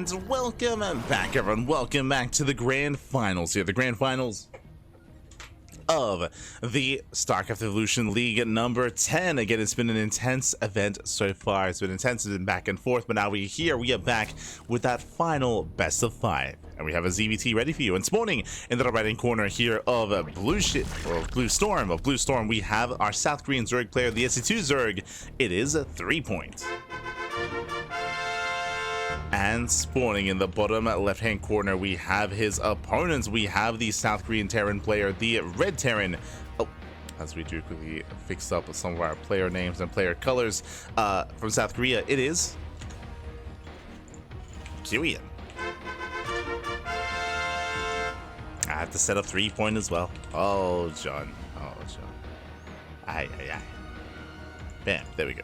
And welcome back, everyone. Welcome back to the grand finals here. The grand finals of the StarCraft Evolution League number 10. Again, it's been an intense event so far. It's been intense, it's been back and forth, but now we are back with that final best of 5. And we have a ZVT ready for you. And spawning in the right hand corner here of Blue Storm, we have our South Korean Zerg player, the SC2 Zerg. It is a 3-point. And spawning in the bottom left hand corner, we have his opponents. We have the South Korean Terran player, the Red Terran. Oh, as we do quickly fix up some of our player names and player colors from South Korea, it is Kiwian. I have to set up 3-point as well. Oh, John. Aye. Bam, there we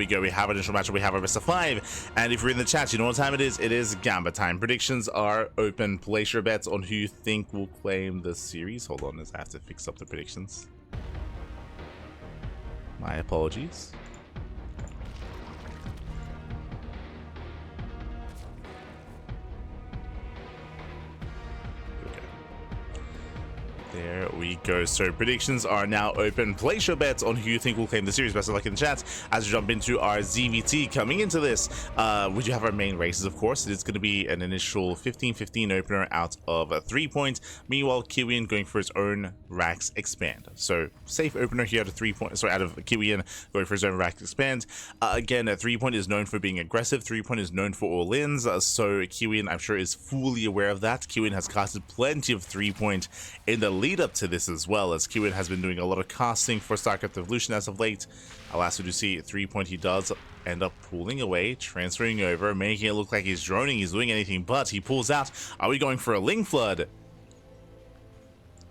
go. We have an initial matchup. We have our best of 5. And if you're in the chat, you know what time it is. It is Gamba time. Predictions are open. Place your bets on who you think will claim the series. Hold on, I have to fix up the predictions. My apologies. There we go. So predictions are now open. Place your bets on who you think will claim the series. Best of luck in the chat as we jump into our ZVT. Coming into this, we do have our main races, of course. It's going to be an initial 15-15 opener out of a 3-point. Meanwhile, Kiwian going for his own Rax Expand. So safe opener here out of 3-point. Sorry, out of Kiwian going for his own Rax Expand. Again, a 3-point is known for being aggressive. 3-point is known for all-ins. So Kiwian, I'm sure, is fully aware of that. Kiwian has casted plenty of 3-point in the lead up to this, as well as Kiwian has been doing a lot of casting for StarCraft Evolution as of late. Alas, we do see 3-point, he does end up pulling away, transferring over, making it look like he's droning, he's doing anything but. He pulls out. Are we going for a Ling Flood?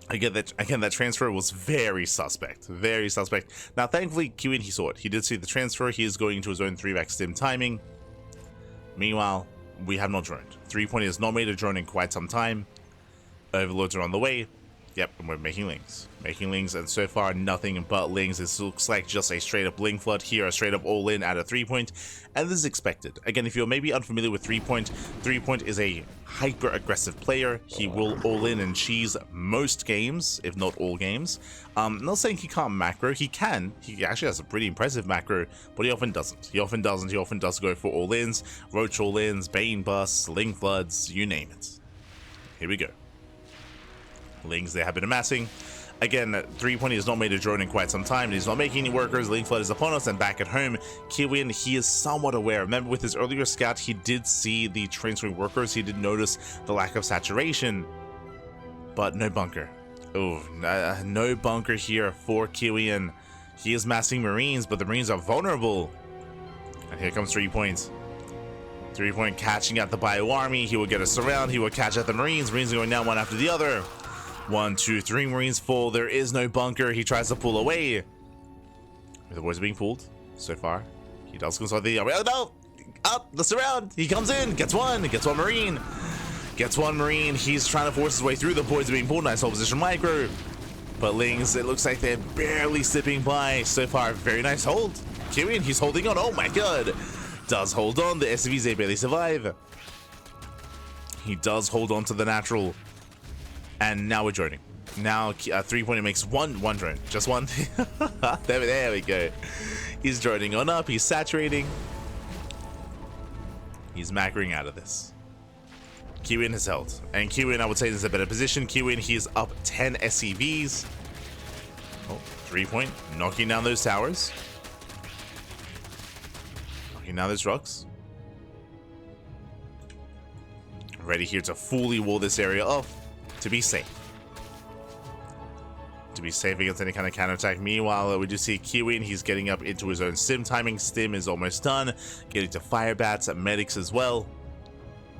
Again, that transfer was very suspect. Now, thankfully, Kiwian, he saw it. He did see the transfer. He is going into his own 3-back stim timing. Meanwhile, we have not droned. 3-point has not made a drone in quite some time. Overlords are on the way. Yep, and we're making lings, and so far nothing but lings. This looks like just a straight up Ling Flood here, a straight up all in at a 3-point, and this is expected. Again, if you're maybe unfamiliar with 3-point, 3-point is a hyper aggressive player. He will all in and cheese most games, if not all games. I'm not saying he can't macro. He can. He actually has a pretty impressive macro, but he often doesn't. He often does go for all ins, roach all ins, Bane busts, Ling Floods, you name it. Here we go. Lings they have been amassing. Again, 3-point has not made a drone in quite some time, and he's not making any workers. Ling Flood is upon us, and back at home, Kiwian, he is somewhat aware. Remember, with his earlier scout, he did see the transferring workers. He did notice the lack of saturation, but no bunker. Oh, no bunker here for Kiwian. He is massing Marines, but the Marines are vulnerable. And here comes 3-point. 3-point catching at the Bio Army. He will get us around. He will catch at the Marines. Marines are going down one after the other. 1, 2, 3 Marines fall. There is no bunker. He tries to pull away. The boys are being pulled so far. He does consult the army. Oh no! Up the surround. He comes in. Gets one Marine. He's trying to force his way through. The boys are being pulled. Nice hold position micro. But Lings, it looks like they're barely slipping by so far. Very nice hold. Kiwian, he's holding on. Oh my god. Does hold on. The SVZ barely survive. He does hold on to the natural. And now we're droning. Now 3-point makes one drone. Just one. There we go. He's droning on up. He's saturating. He's macroing out of this. Kiwian has held. And Kiwian, I would say, is a better position. Kiwian, he is up 10 SCVs. Oh, 3-point. Knocking down those towers. Knocking down those rocks. Ready here to fully wall this area off. To be safe. Against any kind of counterattack. Meanwhile, we do see Kiwian. He's getting up into his own stim timing. Stim is almost done. Getting to fire bats and medics as well.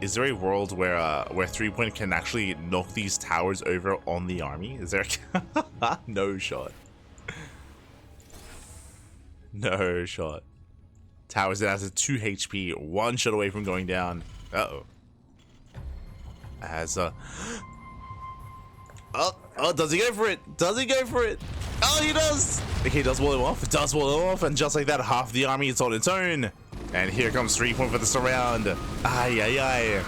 Is there a world where 3-point can actually knock these towers over on the army? Is there no shot. No shot. Towers that has a 2 HP, 1 shot away from going down. Uh-oh. As Oh, does he go for it? Oh, he does! Okay, does wall him off. And just like that, half the army is on its own. And here comes 3-point for the surround. Ay, ay, ay.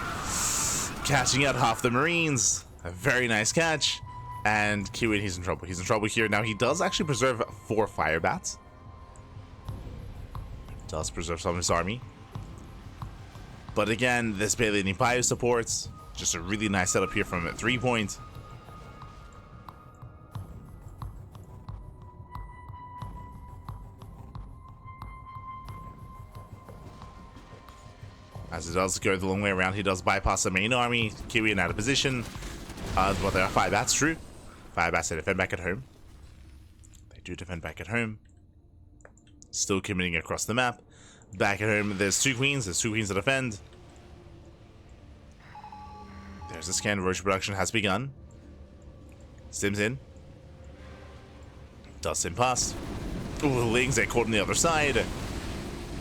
Catching out half the Marines. A very nice catch. And Kiwian, he's in trouble. He's in trouble here. Now, he does actually preserve 4 fire bats. Does preserve some of his army. But again, there's barely any bio supports. Just a really nice setup here from 3-point. As he does go the long way around, he does bypass the main army. Kiwian out of position. Well, there are 5 bats, true. 5 bats to defend back at home. They do defend back at home. Still committing across the map. Back at home, there's 2 queens. There's 2 queens to defend. There's a scan. Roach production has begun. Sims in. Does sim past. Ooh, Lings are caught on the other side.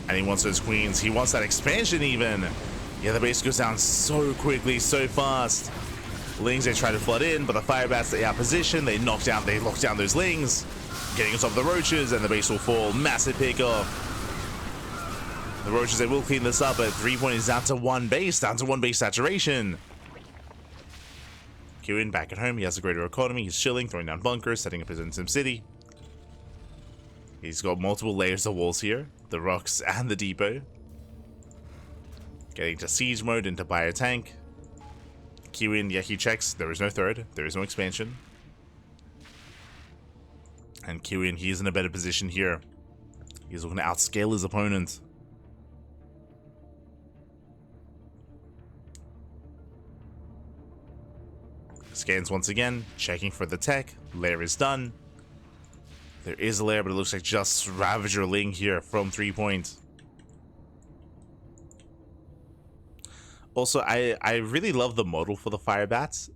And he wants those queens. He wants that expansion even. Yeah, the base goes down so quickly, so fast. Lings, they try to flood in, but the fire bats, they are positioned. They lock down those Lings. Getting on top of the roaches, and the base will fall. Massive pick off. The roaches, they will clean this up, but 3-point is down to 1 base. Down to 1 base saturation. Kiwian back at home. He has a greater economy. He's chilling, throwing down bunkers, setting up his own Sim City. He's got multiple layers of walls here. The rocks and the depot. Getting to siege mode, into bio tank. Kiwian, yeah, he checks. There is no third. There is no expansion. And Kiwian, he's in a better position here. He's looking to outscale his opponent. Scans once again, checking for the tech. Lair is done. There is a lair, but it looks like just Ravager Ling here from 3-point. Also, I really love the model for the fire bats.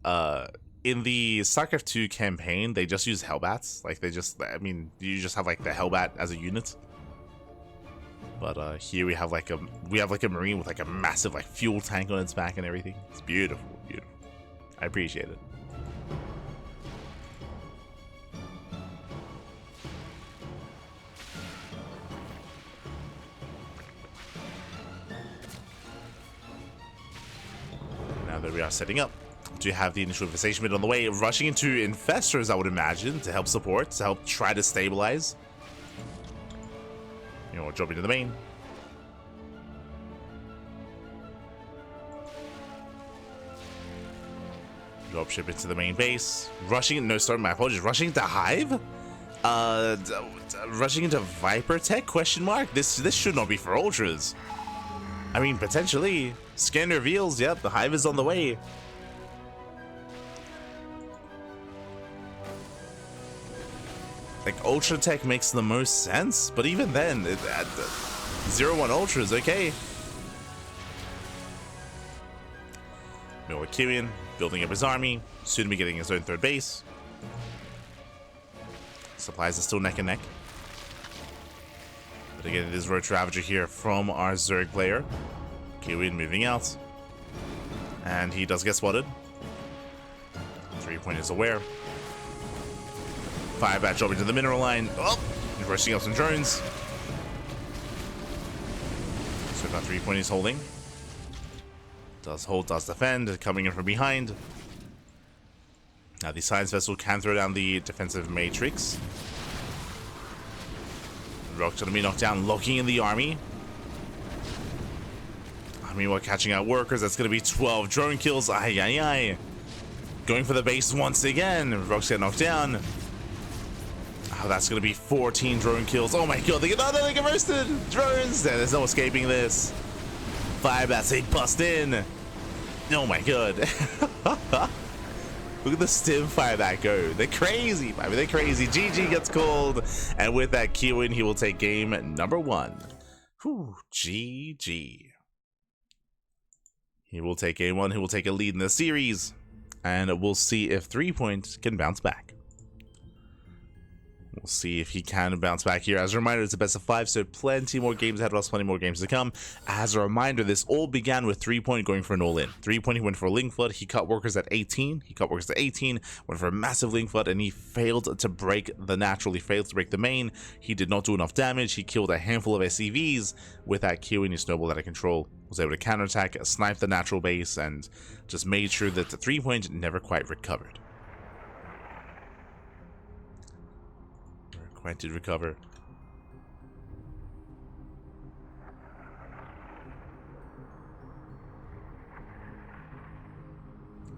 In the StarCraft 2 campaign, they just use Hellbats. Like, I mean, you just have like the Hellbat as a unit. But here we have like a Marine with like a massive like fuel tank on its back and everything. It's beautiful, beautiful. I appreciate it. Now that we are setting up to have the initial infestation bit on the way, rushing into infestors, I would imagine, to help support, to help try to stabilize. You know, we're dropping to the main. Dropship into the main base. Rushing, no, sorry, my apologies. Rushing into Hive? Rushing into Viper Tech? Question mark? This should not be for Ultras. I mean, potentially. Scan reveals, yep, the Hive is on the way. Like, Ultra Tech makes the most sense, but even then, 0-1 Ultras, okay. Miller Kiwian building up his army, soon to be getting his own 3rd base. Supplies are still neck and neck. But again, it is Roach Ravager here from our Zerg player. Kiwian moving out. And he does get spotted. 3-point is aware. Firebat dropping to the mineral line. Oh! He's rushing up some drones. So far 3-point is holding. Does hold, does defend, coming in from behind. Now the Science Vessel can throw down the defensive matrix. Rock's gonna be knocked down, locking in the army. I mean, we're catching out workers. That's gonna be 12 drone kills. Ay, ay, ay. Going for the base once again. Rock's get knocked down. Oh, that's gonna be 14 drone kills. Oh my god, they get roasted! Drones! There's no escaping this. Firebats, they bust in. Oh my god. Look at the stim firebat go. They're crazy. I mean, they're crazy. GG gets called. And with that, Kiwian, he will take game number 1. Whew, GG. He will take game 1. He will take a lead in the series. And we'll see if 3-point can bounce back. We'll see if he can bounce back here. As a reminder, it's a best of 5, so plenty more games ahead of us, plenty more games to come. As a reminder, this all began with threepoint going for an all-in. Threepoint, he went for a link flood. He cut workers at 18. He cut workers to 18, went for a massive link flood, and he failed to break the natural. He failed to break the main. He did not do enough damage. He killed a handful of SCVs. With that Kiwian, he snowballed out of control. Was able to counterattack, snipe the natural base, and just made sure that the threepoint never quite recovered. Quite did recover.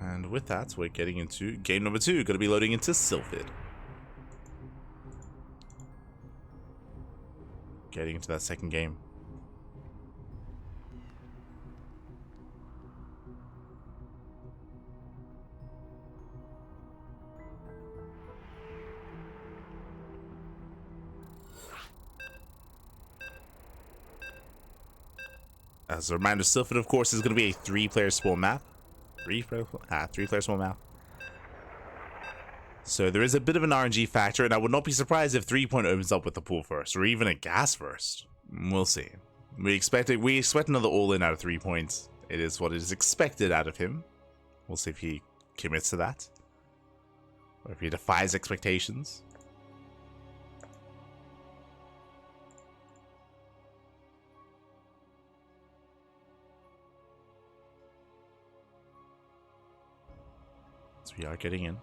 And with that, we're getting into game number 2. Going to be loading into Sylphid. Getting into that second game. As a reminder, Sylphid, of course, is going to be a 3-player spawn map. 3-player spawn map. So there is a bit of an RNG factor, and I would not be surprised if threepoint opens up with the pool first, or even a gas first. We'll see. We expect another all-in out of threepoint. It is what is expected out of him. We'll see if he commits to that, or if he defies expectations. We are getting in.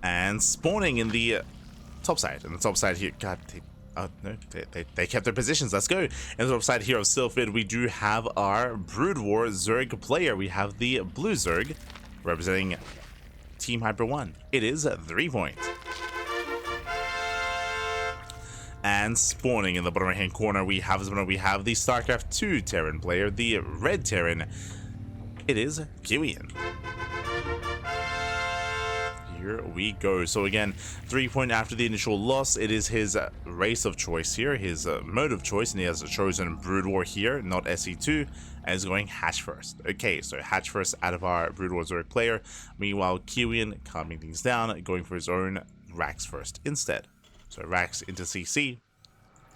And spawning in the top side. And the top side here, God, they kept their positions. Let's go. In the top side here of Sylphid, we do have our Brood War Zerg player. We have the blue Zerg representing Team Hyper 1. It is threepoint. And spawning in the bottom right hand corner, we have the StarCraft 2 Terran player, the red Terran. It is Kiwian. Here we go. So again, threepoint after the initial loss. It is his race of choice here, his mode of choice, and he has chosen Brood War here, not SE2, and is going Hatch first. Okay, so Hatch first out of our Brood War Zerg player. Meanwhile, Kiwian calming things down, going for his own Rax first instead. So Rax into CC,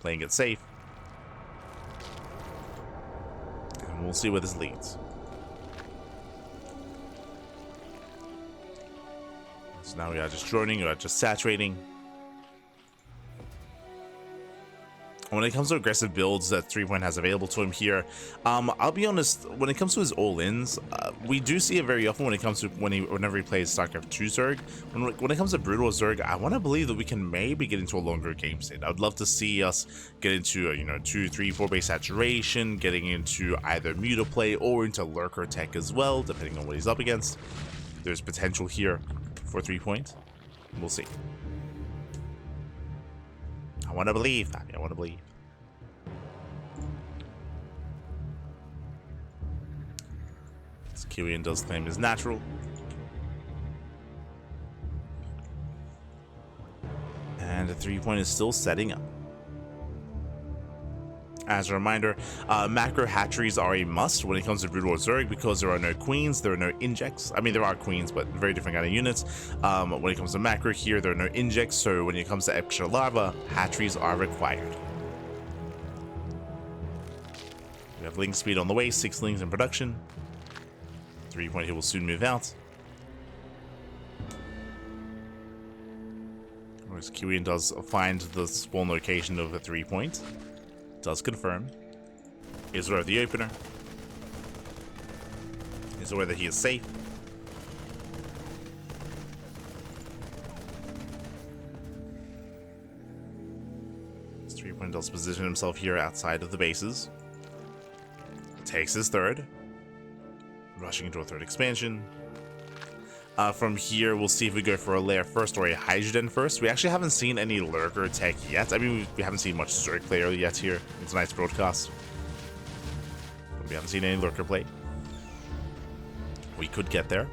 playing it safe. And we'll see where this leads. So now we are just droning, we are just saturating. When it comes to aggressive builds that threepoint has available to him here, I'll be honest, when it comes to his all-ins, we do see it very often when it comes to whenever he plays StarCraft 2 Zerg. When it comes to Brood War Zerg, I want to believe that we can maybe get into a longer game state. I would love to see us get into 2, 3, 4 base saturation, getting into either muta play or into lurker tech as well, depending on what he's up against. There's potential here for threepoint. We'll see. I want to believe, Fabi. I want to believe. This Kiwian does claim his natural. And the threepoint is still setting up. As a reminder, macro hatcheries are a must when it comes to Brood War Zerg because there are no queens, there are no injects. I mean, there are queens, but very different kind of units. When it comes to macro here, there are no injects, so when it comes to extra larva, hatcheries are required. We have link speed on the way, 6 links in production. Threepoint here will soon move out. Whereas Kiwian does find the spawn location of the threepoint. Does confirm. Is aware of the opener. Is aware that he is safe. This threepoint does position himself here outside of the bases. Takes his third. Rushing into a third expansion. From here, we'll see if we go for a lair first or a hydrogen first. We actually haven't seen any lurker tech yet. I mean, we haven't seen much Zerg player yet here. It's a nice broadcast. But we haven't seen any lurker play. We could get there.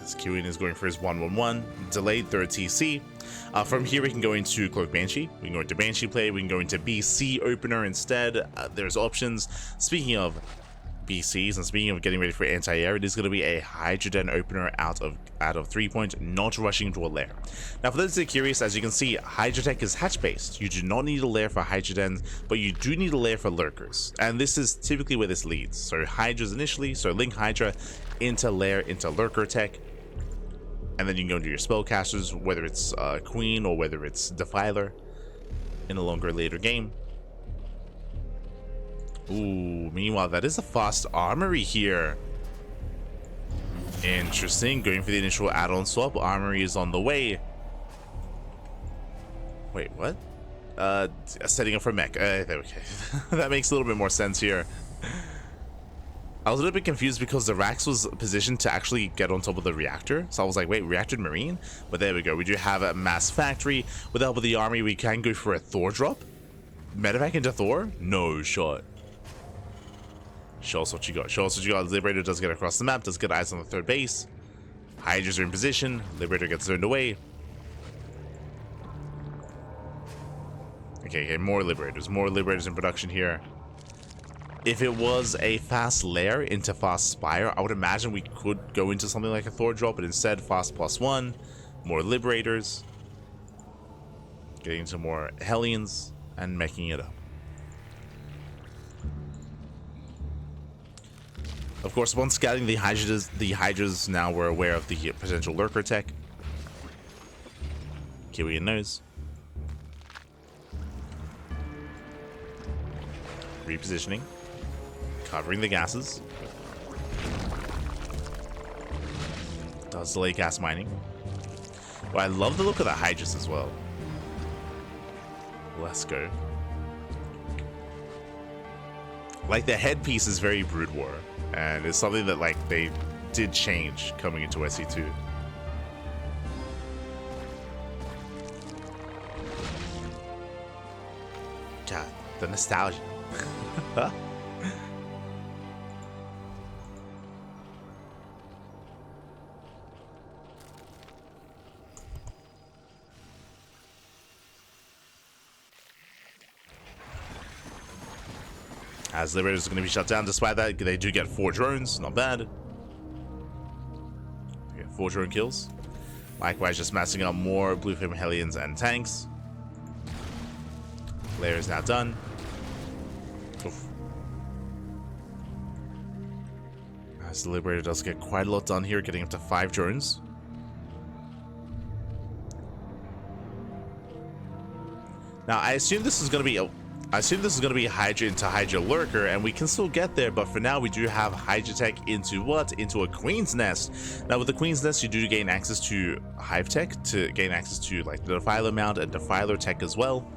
As Kiwian is going for his 1-1-1, delayed third TC. From here we can go into Cloak Banshee, we can go into Banshee play, we can go into BC opener instead. There's options. Speaking of BCs and speaking of getting ready for anti-air, it is going to be a Hydrogen opener out of 3-point, not rushing into a lair. Now for those that are curious, as you can see, Hydrotech is hatch based. You do not need a lair for Hydrogen, but you do need a lair for lurkers, and this is typically where this leads. So Hydras initially, so Link Hydra into lair into lurker tech, and then you can go into your spellcasters, whether it's Queen or whether it's Defiler in a longer later game. Ooh, meanwhile, that is a fast armory here. Interesting. Going for the initial add-on swap. Armory is on the way. Wait, what? Setting up for mech. Okay. That makes a little bit more sense here. I was a little bit confused because the Rax was positioned to actually get on top of the reactor. So I was like, wait, reactor marine? But there we go. We do have a mass factory. With the help of the army, we can go for a Thor drop. Medevac into Thor? No shot. Show us what you got. Show us what you got. Liberator does get across the map, does get eyes on the third base. Hydras are in position. Liberator gets turned away. Okay, more Liberators. More Liberators in production here. If it was a fast lair into fast Spire, I would imagine we could go into something like a Thor drop, but instead fast +1, more Liberators, getting into more Hellions, and making it up. Of course, once scouting the Hydras now were aware of the potential lurker tech. Kiwian knows. Repositioning. Covering the gases. Does delay gas mining. Well, I love the look of the Hydras as well. Let's go. Like, the headpiece is very Brood War, and it's something that, like, they did change coming into SC2. God, the nostalgia. As Liberators are going to be shut down. Despite that, they do get 4 drones. Not bad. They get 4 drone kills. Likewise, just massing up more Blue Flame Hellions and tanks. Lair is now done. Oof. As the Liberator does get quite a lot done here, getting up to 5 drones. Now, I assume this is going to be Hydra into Hydra Lurker, and we can still get there, but for now we do have Hydra Tech into what? Into a Queen's Nest. Now with the Queen's Nest, you do gain access to Hive Tech, to gain access to like the Defiler mount and Defiler Tech as well.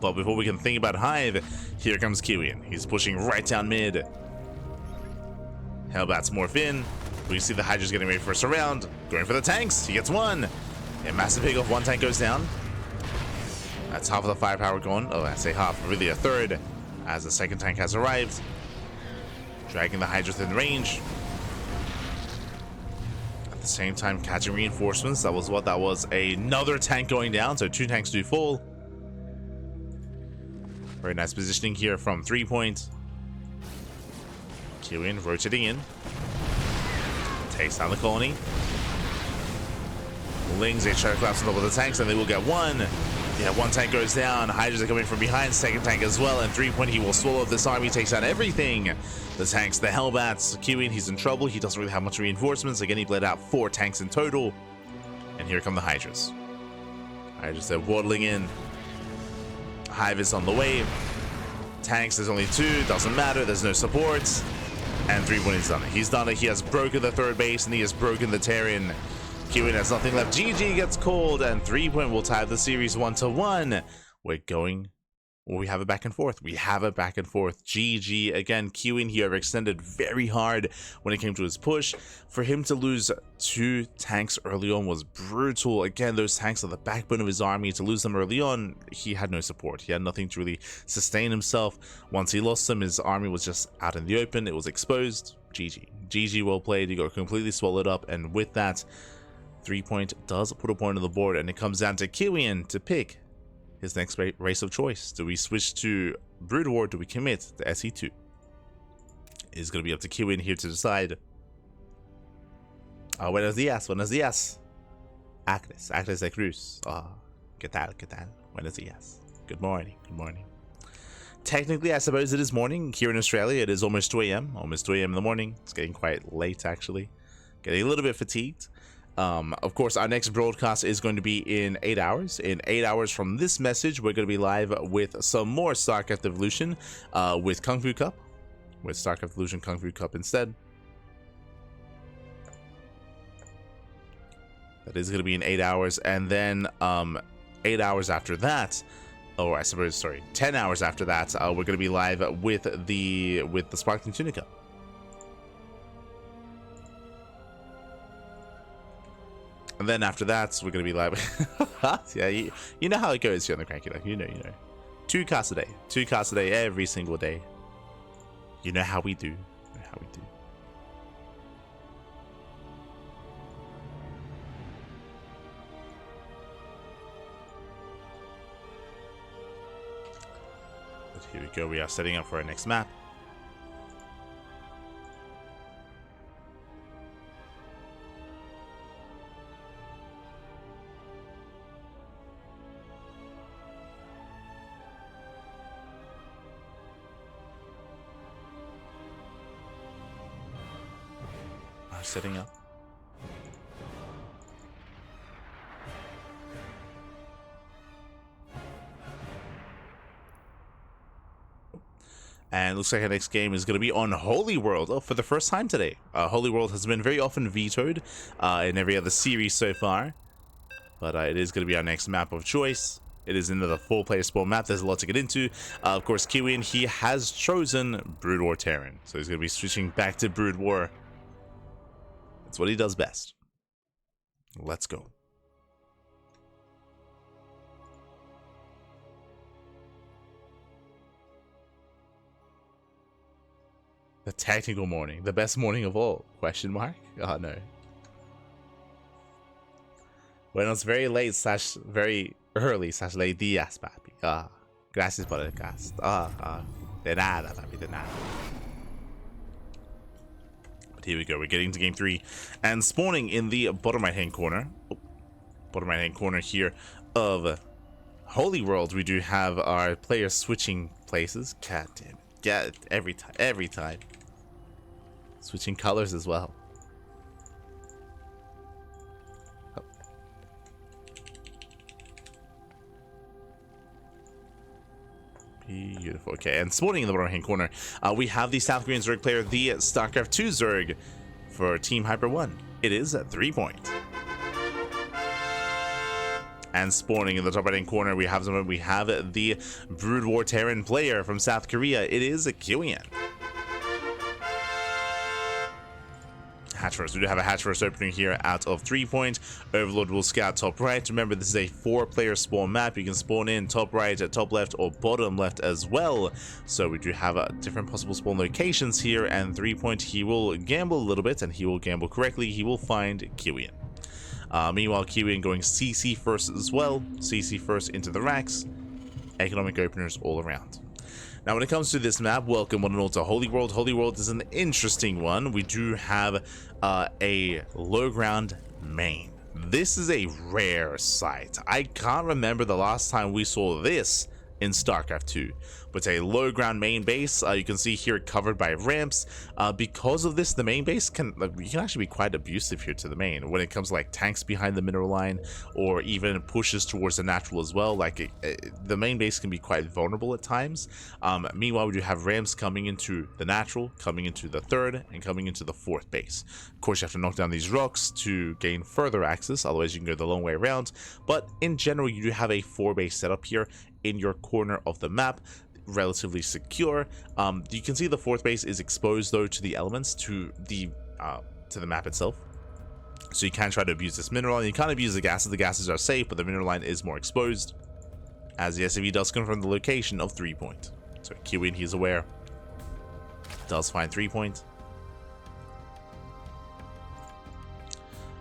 But before we can think about Hive, here comes Kiwian. He's pushing right down mid. Hellbats morph in. We see the Hydra's getting ready for a surround. Going for the tanks. He gets 1. A massive pick off. 1 tank goes down. That's half of the firepower gone. Oh, I say half, really a third, as the second tank has arrived. Dragging the Hydra within range. At the same time, catching reinforcements. That was what? That was another tank going down, so 2 tanks do fall. Very nice positioning here from 3-point. Kiwian rotating in. Takes down the colony. Lings, they try to collapse on top of the tanks, and they will get 1. Yeah, 1 tank goes down. Hydras are coming from behind. Second tank as well. And 3-point, he will swallow up this army. Takes out everything. The tanks, the Hellbats. Kiwian, he's in trouble. He doesn't really have much reinforcements. Again, he bled out 4 tanks in total. And here come the Hydras. Hydras, they're waddling in. Hive is on the way. Tanks, there's only 2. Doesn't matter. There's no support. And 3-point is done it. He's done it. He has broken the third base, and he has broken the Terran. Kiwian has nothing left. GG gets called, and 3-point will tie the series 1-1. We're going. Well, we have a back and forth. We have a back and forth. GG again. Kiwian here extended very hard when it came to his push. For him to lose 2 tanks early on was brutal. Again, those tanks are the backbone of his army. To lose them early on, he had no support. He had nothing to really sustain himself. Once he lost them, his army was just out in the open. It was exposed. GG. GG, well played. You got completely swallowed up, and with that, 3point does put a point on the board, and it comes down to Kiwian to pick his next race of choice. Do we switch to Brood War? Do we commit to SE2? It's going to be up to Kiwian here to decide. Buenos días, buenos días. Acres de Cruz. ¿Qué tal, qué tal? Buenos días. Good morning, good morning. Technically, I suppose it is morning. Here in Australia, it is almost 2 a.m. Almost 2 a.m. in the morning. It's getting quite late, actually. Getting a little bit fatigued. Of course, our next broadcast is going to be in 8 hours. In 8 hours from this message, we're going to be live with some more StarCraft Evolution with Kung Fu Cup. With StarCraft Evolution Kung Fu Cup instead. That is going to be in 8 hours. And then 8 hours after that, or I suppose, sorry, 10 hours after that, we're going to be live with the Sparkling Tunica. And then after that, we're going to be live. Yeah, you know how it goes here on the CranKy. Like, you know. 2 casts a day. 2 casts a day every single day. You know how we do. But here we go. We are setting up for our next map. Setting up. And looks like our next game is going to be on Holy World. Oh, for the first time today. Holy World has been very often vetoed in every other series so far. But it is going to be our next map of choice. It is into the 4-player spawn map. There's a lot to get into. Of course, Kiwian, he has chosen Brood War Terran. So he's going to be switching back to Brood War. That's what he does best. Let's go. The technical morning. The best morning of all? Question mark? Oh, no. Bueno, it's very late / very early / late días, papi. Gracias por el cast. De nada, papi, de nada. Here we go, we're getting to game 3 and spawning in the bottom right hand corner. Bottom right hand corner here of Holy World. We do have our players switching places. God damn it. Yeah, every time. Switching colors as well. Beautiful. Okay, and spawning in the bottom hand corner, we have the South Korean Zerg player, the StarCraft 2 Zerg for Team Hyper 1. It is a 3-point. And spawning in the top right hand corner, we have the Brood War Terran player from South Korea. It is a Kiwian. Hatch first. We do have a hatch first opening here out of 3-point. Overlord will scout top right. Remember, this is a 4-player spawn map. You can spawn in top right, top left, or bottom left as well. So we do have different possible spawn locations here. And 3-point, he will gamble a little bit, and he will gamble correctly. He will find Kiwian. Meanwhile, Kiwian going CC first as well. CC first into the racks. Economic openers all around. Now, when it comes to this map, welcome one and all to Holy World. Holy World is an interesting one. We do have a low ground main. This is a rare sight. I can't remember the last time we saw this in StarCraft 2. But a low ground main base, you can see here covered by ramps. Because of this, the main base can actually be quite abusive here to the main when it comes to like tanks behind the mineral line, or even pushes towards the natural as well. Like the main base can be quite vulnerable at times. Meanwhile, we do have ramps coming into the natural, coming into the 3rd, and coming into the 4th base. Of course, you have to knock down these rocks to gain further access, otherwise you can go the long way around. But in general, you do have a 4-base setup here in your corner of the map, relatively secure. You can see the 4th base is exposed though to the elements, to the map itself, so you can try to abuse this mineral line. You can't abuse the gases. The gases are safe, but the mineral line is more exposed, as the SCV does confirm the location of 3-point. So Kiwian, he's aware, does find 3-point.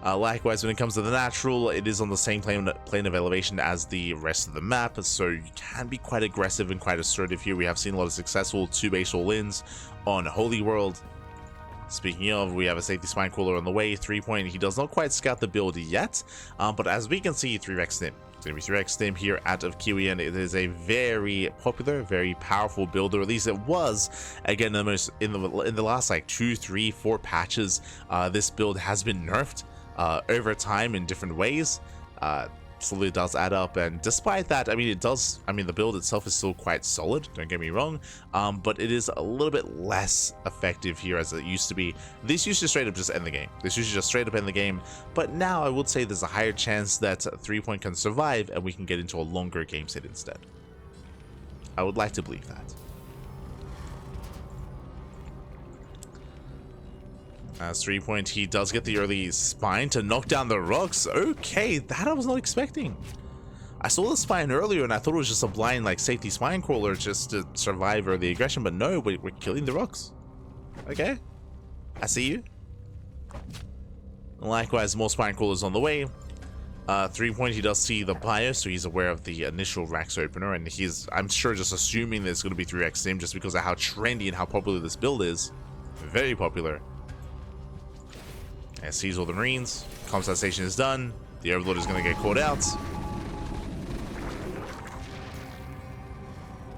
Likewise, when it comes to the natural, it is on the same plane of elevation as the rest of the map, so you can be quite aggressive and quite assertive here. We have seen a lot of successful 2-base all-ins on Holy World. Speaking of, we have a safety spine crawler on the way, 3-point. He does not quite scout the build yet, but as we can see, 3x Stim. It's going to be 3x Stim here out of Kiwian. It is a very popular, very powerful build, or at least it was. Again, in the last like 2, 3, 4 patches, this build has been nerfed over time in different ways. Slowly does add up, and despite that, I mean, the build itself is still quite solid, don't get me wrong, but it is a little bit less effective here as it used to be. This used to straight up just end the game. But now I would say there's a higher chance that 3-point can survive and we can get into a longer game set instead. I would like to believe that. As 3-point, he does get the early spine to knock down the rocks. Okay, that I was not expecting. I saw the spine earlier and I thought it was just a blind like safety spine crawler just to survive early aggression, but no, we're killing the rocks. Okay, I see you. Likewise, more spine crawlers on the way. 3-point, he does see the bio, so he's aware of the initial Rax opener, and he's, I'm sure, just assuming there's going to be 3x Stim just because of how trendy and how popular this build is. Very popular. And sees all the Marines. Comsat station is done. The Overlord is going to get caught out.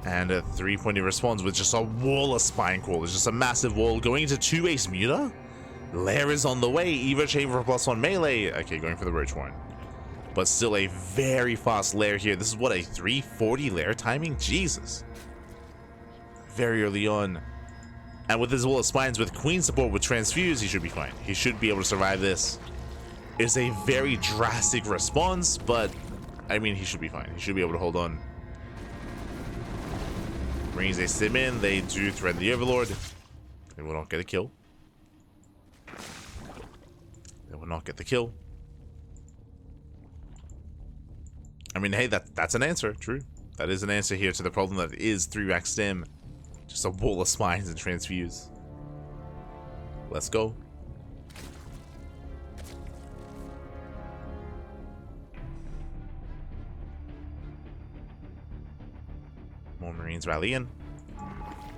And a 3-point responds with just a wall of spine crawlers. Just a massive wall going into 2-base Muta. Lair is on the way. Evo Chamber for +1 melee. Okay, going for the Roach Warren. But still a very fast Lair here. This is what, a 340 Lair timing? Jesus. Very early on. And with his wall of spines, with Queen support, with Transfuse, he should be fine. He should be able to survive this. It's a very drastic response, but I mean, he should be fine. He should be able to hold on. Marines, they stim in. They do threaten the Overlord. They will not get a kill. They will not get the kill. I mean, hey, that's an answer. True. That is an answer here to the problem that is 3-rack Stim. Just a wall of spines and Transfuse. Let's go. More Marines rally in.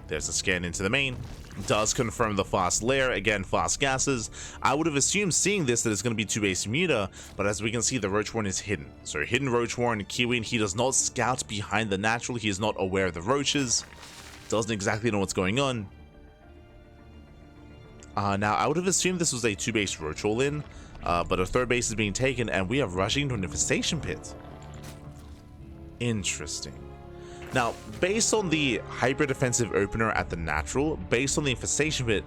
There's a scan into the main. Does confirm the fast Lair. Again, fast gases. I would have assumed seeing this that it's going to be 2-base Muta, but as we can see, the Roach Warren is hidden. So hidden Roach Warren, Kiwian, he does not scout behind the natural. He is not aware of the roaches. Doesn't exactly know what's going on. Now, I would have assumed this was a 2-base Roach all-in, but a 3rd base is being taken, and we are rushing to an infestation pit. Interesting. Now, based on the hybrid defensive opener at the natural, based on the infestation pit,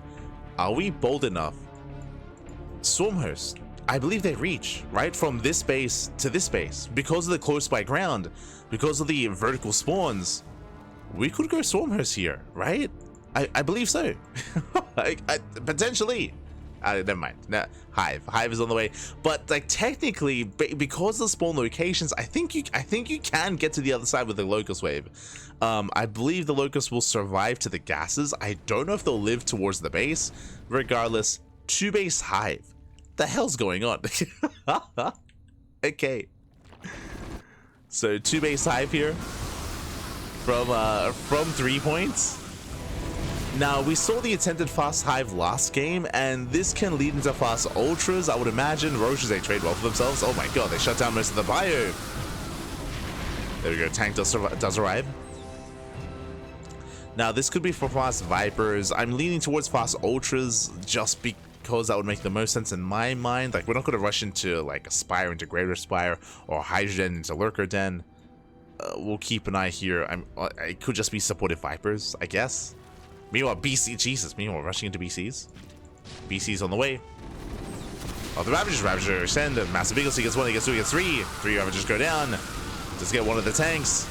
are we bold enough? Stormhost, I believe they reach, right, from this base to this base. Because of the close by ground, because of the vertical spawns, we could go Stormhost here, right? I believe so. Potentially. Never mind. No, Hive is on the way. But like technically, because of the spawn locations, I think you can get to the other side with the Locust Wave. I believe the Locust will survive to the gases. I don't know if they'll live towards the base. Regardless, 2-base Hive. The hell's going on? Okay. So 2-base Hive here. From 3-points. Now, we saw the attempted fast Hive last game, and this can lead into fast ultras. I would imagine Roaches, they trade well for themselves. Oh my god, they shut down most of the bio. There we go, tank does arrive. Now, this could be for fast Vipers. I'm leaning towards fast ultras just because that would make the most sense in my mind. Like, we're not going to rush into like a Spire into Greater Spire or Hydrogen into Lurker Den. We'll keep an eye here. It could just be supportive Vipers, I guess. Meanwhile, BC, Jesus, meanwhile, rushing into BCs. BCs on the way. Oh, the Ravager extend. Massive Eagle, he gets 1, he gets 2, he gets 3. 3 Ravagers go down. Just get one of the tanks.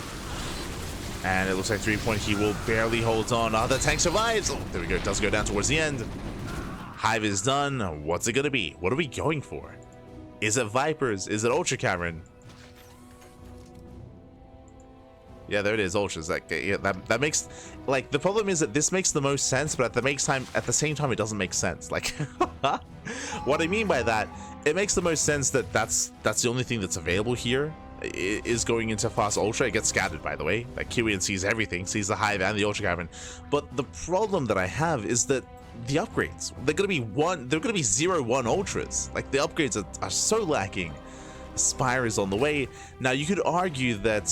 And it looks like 3-point, he will barely hold on. Oh, the tank survives. Oh, there we go, it does go down towards the end. Hive is done. What's it gonna be? What are we going for? Is it Vipers? Is it Ultra Cavern? Yeah, there it is, ultras. Like, yeah, that makes, like, the problem is that this makes the most sense, but at the same time, it doesn't make sense. Like, What I mean by that, it makes the most sense that that's the only thing that's available here is going into fast ultra. It gets scattered, by the way. Like Kiwian sees everything, sees the hive and the ultra cavern. But the problem that I have is that the upgrades, they're gonna be 0-1 ultras. Like the upgrades are so lacking. Spire is on the way. Now you could argue that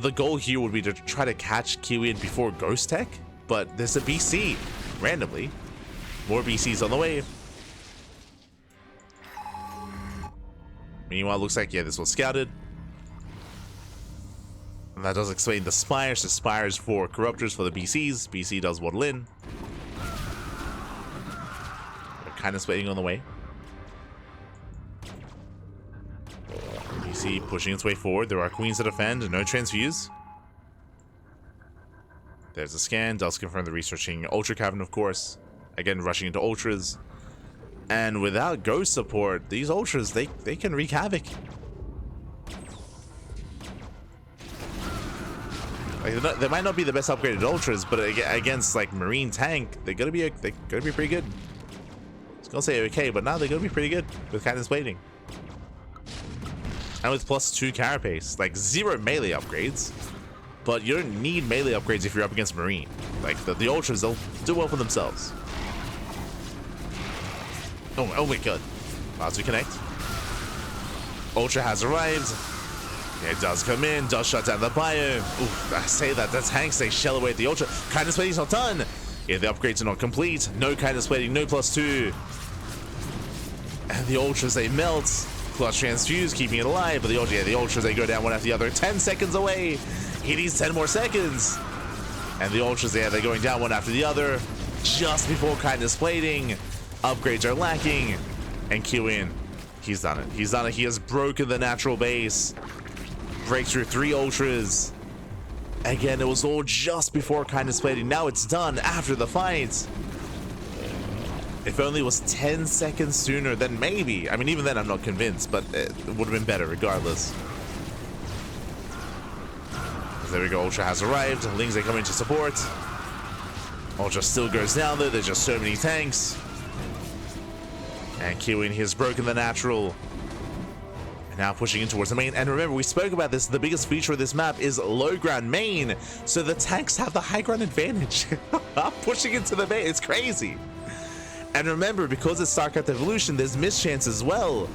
the goal here would be to try to catch Kiwian before Ghost Tech, but there's a BC randomly. More BCs on the way. Meanwhile, looks like, yeah, this was scouted. And that does explain the Spires. The Spires for Corruptors for the BCs. BC does waddle in. They're kind of waiting on the way. BC pushing its way forward. There are Queens to defend. No transfuse. There's a scan. Does confirm the researching Ultra Cavern, of course. Again, rushing into Ultras. And without Ghost support, these Ultras, they can wreak havoc. Like, they might not be the best upgraded Ultras, but against like Marine Tank, they're gonna be pretty good. I was gonna say okay, but now they're gonna be pretty good with Cadence Blading. And with +2 carapace, like 0 melee upgrades. But you don't need melee upgrades if you're up against Marine. Like the Ultras, they'll do well for themselves. Oh my god. About to connect. Ultra has arrived. It does come in, does shut down the bio. Ooh, I say that, that's Hanks, they shell away at the Ultra. Kindness plating's not done. Yeah, the upgrades are not complete. No kindness plating, no +2. And the Ultras, they melt. Clutch transfuse, keeping it alive, but the Ultras, they go down one after the other. 10 seconds away. He needs 10 more seconds. And the Ultras, yeah, they're going down one after the other. Just before kindness plating. Upgrades are lacking. And Kiwian, he's done it. He's done it. He has broken the natural base. Breakthrough 3 Ultras. Again, it was all just before kindness plating. Now it's done after the fight. If only it was 10 seconds sooner, then maybe. I mean, even then I'm not convinced, but it would have been better regardless. There we go, Ultra has arrived. Lings, they come in to support. Ultra still goes down though, there's just so many tanks. And Kiwian has broken the natural. And now pushing in towards the main. And remember, we spoke about this, the biggest feature of this map is low ground main. So the tanks have the high ground advantage. Pushing into the main, it's crazy. And remember, because it's StarCraft Evolution, there's mischance as well.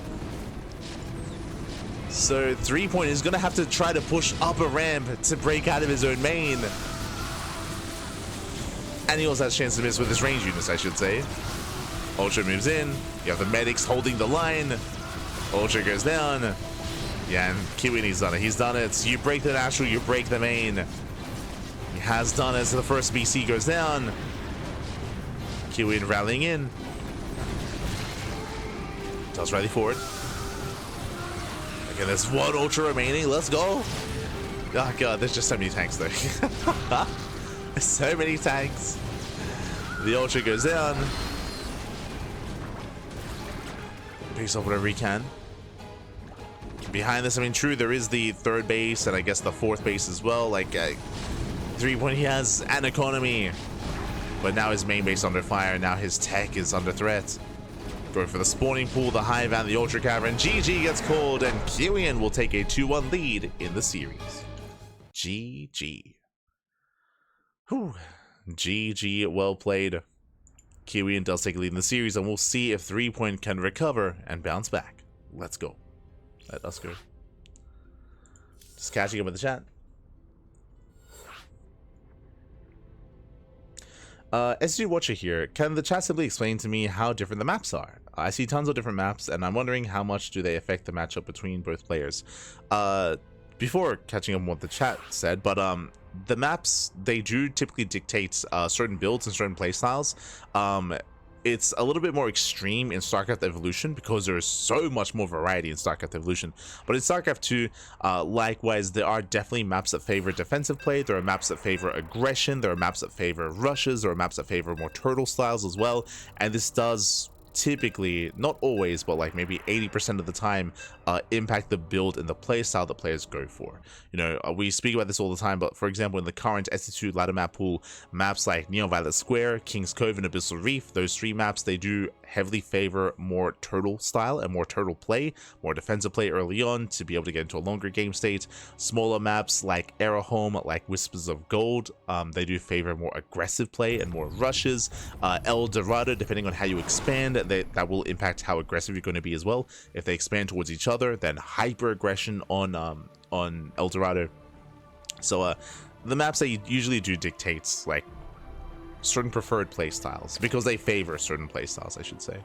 So threepoint is going to have to try to push up a ramp to break out of his own main. And he also has a chance to miss with his range units, I should say. Ultra moves in. You have the medics holding the line. Ultra goes down. Yeah, and Kiwian, he's done it. He's done it. So you break the natural, you break the main. He has done it. So the first BC goes down. Kiwian rallying in. Does rally forward. Okay, there's 1 Ultra remaining. Let's go. Oh god, there's just so many tanks there. There's so many tanks. The Ultra goes down. Picks up whatever he can. Behind this, I mean, true, there is the 3rd base and I guess the 4th base as well. Like, threepoint, he has an economy. But now his main base under fire. Now his tech is under threat. Going for the spawning pool, the hive, and the Ultra Cavern. GG gets called, and Kiwian will take a 2-1 lead in the series. GG. Whew. GG, well played. Kiwian does take a lead in the series, and we'll see if threepoint can recover and bounce back. Let's go. Let us go. Just catching up with the chat. SG Watcher here. Can the chat simply explain to me how different the maps are? I see tons of different maps, and I'm wondering how much do they affect the matchup between both players. Before catching up on what the chat said, but the maps, they do typically dictate certain builds and certain playstyles. It's a little bit more extreme in StarCraft Evolution because there's so much more variety in StarCraft Evolution. But in StarCraft 2, likewise, there are definitely maps that favor defensive play. There are maps that favor aggression. There are maps that favor rushes. There are maps that favor more turtle styles as well. And this does typically, not always, but like maybe 80% of the time, impact the build and the play style that players go for. You know, we speak about this all the time, but for example, in the current SC2 ladder map pool, maps like Neon Violet Square, King's Cove, and Abyssal Reef, those 3 maps, they do heavily favor more turtle style and more turtle play, more defensive play early on to be able to get into a longer game state. Smaller maps like Arrowhome, like Whispers of Gold, they do favor more aggressive play and more rushes. El Dorado, depending on how you expand, that will impact how aggressive you're going to be as well. If they expand towards each other, then hyper aggression on El Dorado. So the maps that you usually do dictates like certain preferred playstyles because they favor certain playstyles, I should say.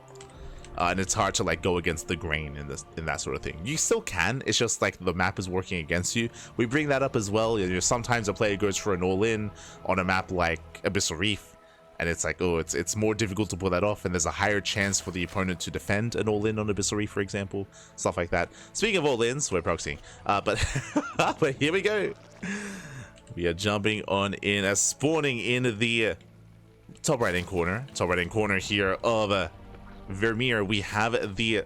And it's hard to like go against the grain in that sort of thing. You still can, it's just like the map is working against you. We bring that up as well. You know, sometimes a player goes for an all-in on a map like Abyssal Reef, and it's like, oh, it's more difficult to pull that off, and there's a higher chance for the opponent to defend an all-in on Abyssal Reef, for example, stuff like that. Speaking of all-ins, we're proxying, but but here we go. We are jumping on in, spawning in the top right hand corner here of Vermeer. We have the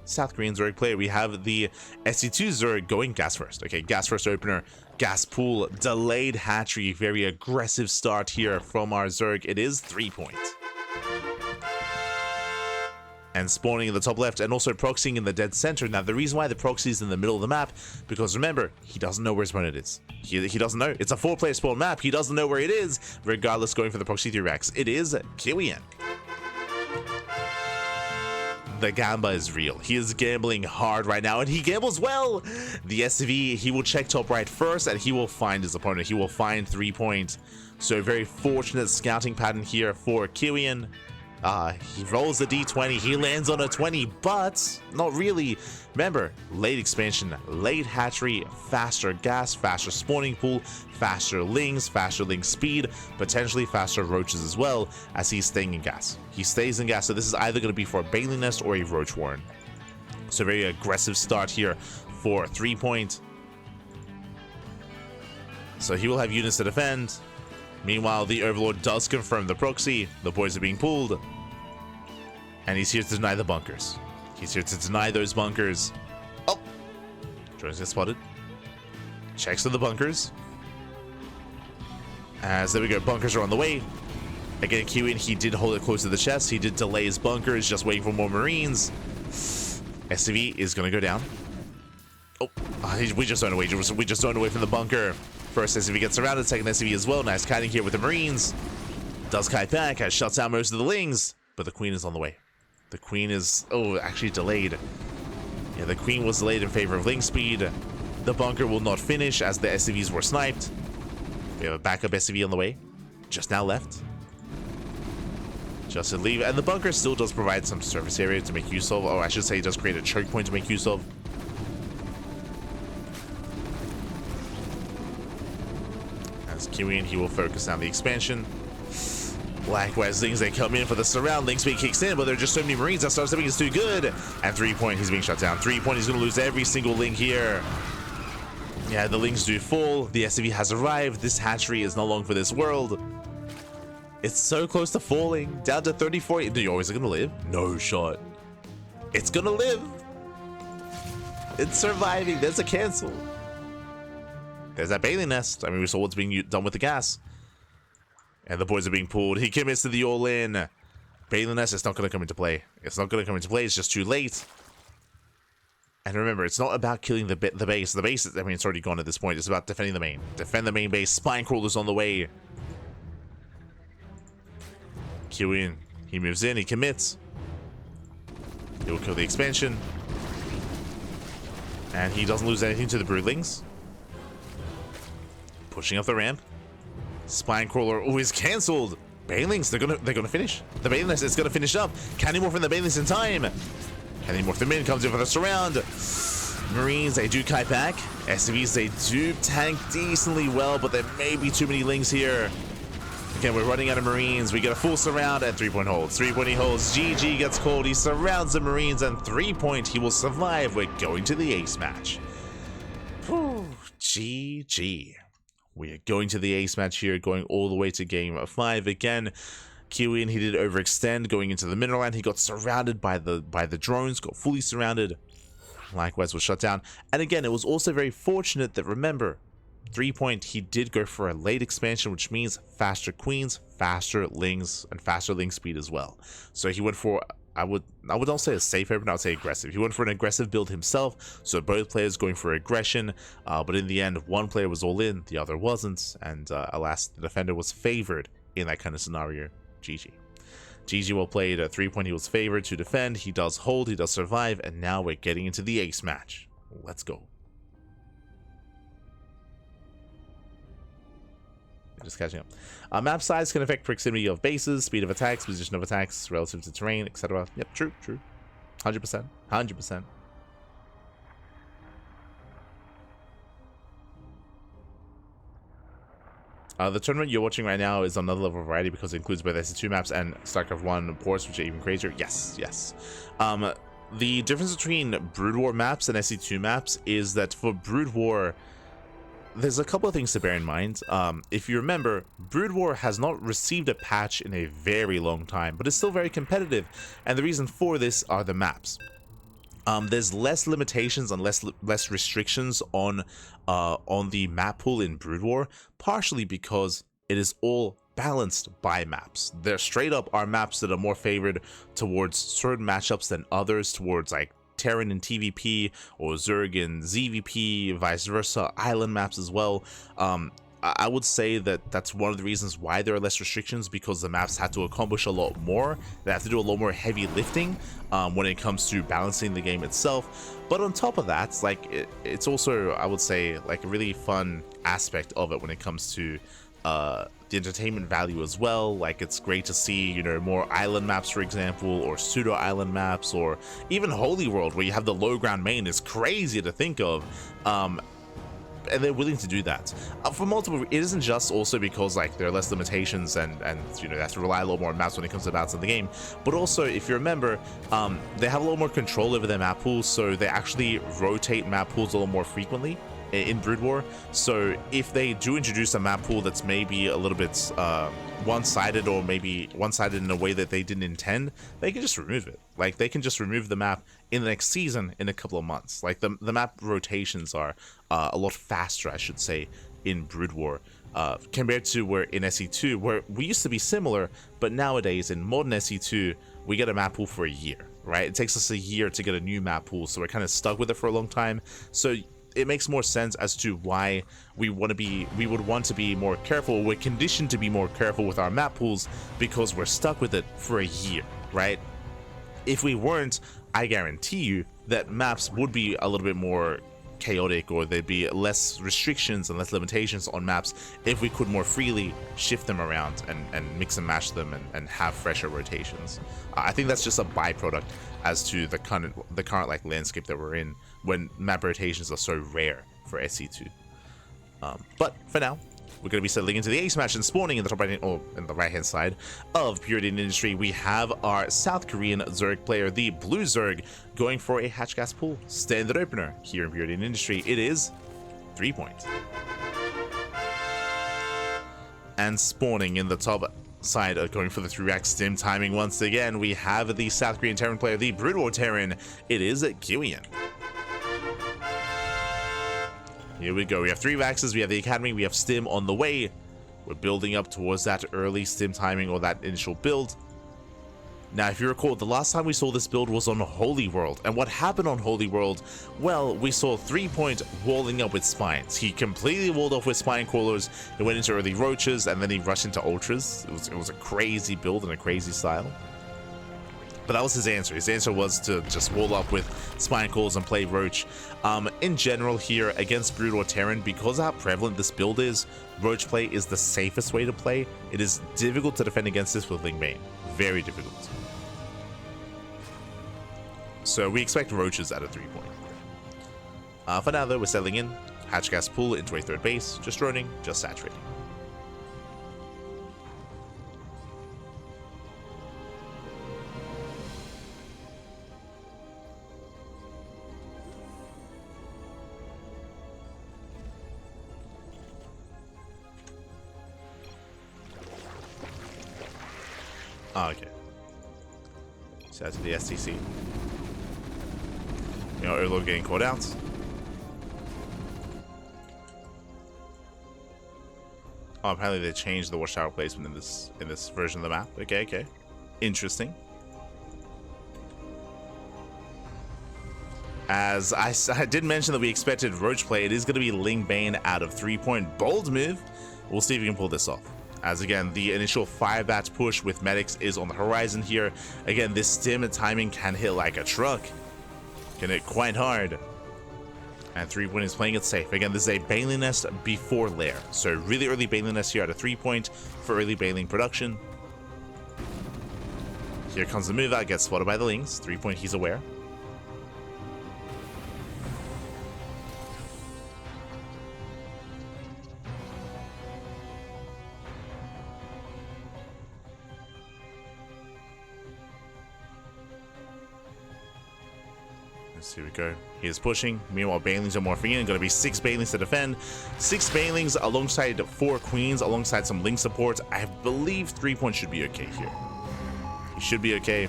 South Korean Zerg player. We have the SC2 Zerg going gas first. Okay, gas first opener, gas pool, delayed hatchery, very aggressive start here from our Zerg. It is 3-point. And spawning in the top left and also proxying in the dead center. Now, the reason why the proxy is in the middle of the map, because remember, he doesn't know where his opponent is. He doesn't know. It's a 4-player spawn map. He doesn't know where it is, regardless going for the proxy 3-racks. It is Kiwian. The gamba is real. He is gambling hard right now, and he gambles well. The SV, he will check top right first, and he will find his opponent. He will find 3-point. So, very fortunate scouting pattern here for Kiwian. He rolls the d20, he lands on a 20, but not really. Remember, late expansion, late hatchery, faster gas, faster spawning pool, faster ling speed, potentially faster roaches as well, as he's staying in gas. He stays in gas, so this is either going to be for a Bailey Nest or a Roach Warren. So very aggressive start here for 3-point. So he will have units to defend. Meanwhile, the Overlord does confirm the proxy. The boys are being pulled. And he's here to deny the bunkers. He's here to deny those bunkers. Oh! Drones get spotted. Checks to the bunkers. As there we go, bunkers are on the way. Again, Kiwian, he did hold it close to the chest. He did delay his bunkers, just waiting for more Marines. SCV is going to go down. Oh, we just don't away. We just don't away from the bunker. First SCV gets surrounded, second SCV as well. Nice kiting here with the Marines. Does kite back, has shuts out most of the Lings, but the Queen is on the way. The Queen is, actually delayed. Yeah, the Queen was delayed in favor of Ling speed. The bunker will not finish as the SCVs were sniped. We have a backup SCV on the way. Just now left. Just to leave, and the bunker still does provide some surface area to make use of. Oh, I should say it does create a choke point to make use of. As Kiwian, he will focus on the expansion. Likewise, Lings, they come in for the surround. Ling speed kicks in, but there are just so many Marines that start stepping is too good. And 3-point, he's being shut down. 3-point, he's going to lose every single Ling here. Yeah, the Lings do fall. The SCV has arrived. This hatchery is no longer for this world. It's so close to falling. Down to 34. Do you always going to live? No shot. It's going to live. It's surviving. There's a cancel. There's that Bailey Nest. I mean, we saw what's being done with the gas. And the boys are being pulled. He commits to the all-in. Bailey Nest, it's not going to come into play. It's not going to come into play. It's just too late. And remember, it's not about killing the base. The base, I mean, it's already gone at this point. It's about defending the main. Defend the main base. Spine crawlers on the way. Kiwian, he moves in. He commits. He will kill the expansion. And he doesn't lose anything to the Broodlings. Pushing up the ramp. Spine crawler always cancelled. Banelings, they're gonna finish. The Banelings is gonna finish up. Can he morph in the Banelings in time? Can he morph them in? Comes in for the surround. Marines, they do kite back. SCVs, they do tank decently well, but there may be too many Lings here. Again, we're running out of Marines. We get a full surround and 3-point holds. 3-point he holds. GG gets called. He surrounds the Marines and 3-point. He will survive. We're going to the ace match. Whew, GG. We are going to the ace match here, going all the way to game 5. Again, Kiwian, he did overextend going into the mineral land. He got surrounded by the drones, got fully surrounded. Likewise was shut down. And again, it was also very fortunate that, remember, 3-point, he did go for a late expansion, which means faster queens, faster Lings, and faster Ling speed as well. So he went for I would not say a safe opener, I would say aggressive. He went for an aggressive build himself, so both players going for aggression, but in the end, one player was all in, the other wasn't, and alas, the defender was favored in that kind of scenario. GG. GG well played. At 3-point, he was favored to defend. He does hold, he does survive, and now we're getting into the ace match. Let's go. Just catching up. Map size can affect proximity of bases, speed of attacks, position of attacks, relative to terrain, etc. Yep, true. 100%. 100%. The tournament you're watching right now is on another level of variety because it includes both SC2 maps and StarCraft 1 ports, which are even crazier. Yes. The difference between Brood War maps and SC2 maps is that for Brood War, there's a couple of things to bear in mind. If you remember, Brood War has not received a patch in a very long time, but it's still very competitive, and the reason for this are the maps. There's less limitations and less restrictions on the map pool in Brood War, partially because it is all balanced by maps. There straight up are maps that are more favored towards certain matchups than others, towards like Terran and TVP or Zerg and ZVP, vice versa, island maps as well. I would say that that's one of the reasons why there are less restrictions, because the maps have to accomplish a lot more. They have to do a lot more heavy lifting when it comes to balancing the game itself. But on top of that, like it's also, I would say, like a really fun aspect of it when it comes to the entertainment value as well. Like it's great to see, you know, more island maps, for example, or pseudo island maps, or even Holy World where you have the low ground main. Is crazy to think of. And they're willing to do that for multiple. It isn't just also because like there are less limitations and you know they have to rely a lot more on maps when it comes to balancing the game, but also if you remember, they have a lot more control over their map pools, so they actually rotate map pools a lot more frequently in Brood War. So if they do introduce a map pool that's maybe a little bit one-sided, or maybe one-sided in a way that they didn't intend, they can just remove it. Like they can just remove the map in the next season in a couple of months. Like the map rotations are a lot faster, I should say, in Brood War compared to where in SE2, where we used to be similar, but nowadays in modern SE2 we get a map pool for a year, right? It takes us a year to get a new map pool, so we're kind of stuck with it for a long time. So it makes more sense as to why we would want to be more careful. We're conditioned to be more careful with our map pools because we're stuck with it for a year, right? If we weren't, I guarantee you that maps would be a little bit more chaotic, or there'd be less restrictions and less limitations on maps if we could more freely shift them around and mix and match them and have fresher rotations. I think that's just a byproduct as to the current like landscape that we're in, when map rotations are so rare for SC2. But for now, we're going to be settling into the ace match and spawning in the top right, or in the right hand side of Purity Industry. We have our South Korean Zerg player, the Blue Zerg, going for a hatch gas pool standard opener here in Purity Industry. It is 3-point. And spawning in the top side, going for the 3x stim timing once again, we have the South Korean Terran player, the Brood War Terran. It is Kiwian. Here we go. We have 3 Vaxes, we have the Academy, we have Stim on the way. We're building up towards that early Stim timing, or that initial build. Now, if you recall, the last time we saw this build was on Holy World. And what happened on Holy World? Well, we saw 3-point walling up with Spines. He completely walled off with Spine Crawlers. He went into early Roaches, and then he rushed into Ultras. It was a crazy build and a crazy style. But that was his answer. His answer was to just wall up with Spine Calls and play Roach. In general here, against Brood or Terran, because of how prevalent this build is, Roach play is the safest way to play. It is difficult to defend against this with Ling Bane. Very difficult. So we expect Roaches at a 3-point. For now though, we're settling in. Hatch gas pool into a 3rd base. Just droning, just saturating. Oh, okay. So that's the STC. You know, Overlord getting caught out. Oh, apparently they changed the watchtower placement in this version of the map. Okay. Interesting. As I did mention that we expected Roach play, it is going to be Ling Bane out of 3-point. Bold move. We'll see if we can pull this off. As again, the initial 5-bat push with medics is on the horizon here. Again, this stim and timing can hit like a truck. Can hit quite hard. And 3-point is playing it safe. Again, this is a Baneling Nest before Lair. So really early Baneling Nest here at a 3-point for early Baneling production. Here comes the move out, gets spotted by the Lings. 3-point, he's aware. Here we go. He is pushing. Meanwhile, Banelings are morphing in. Going to be 6 Banelings to defend. 6 Banelings alongside 4 Queens, alongside some Ling support. I believe 3-point should be okay here. He should be okay.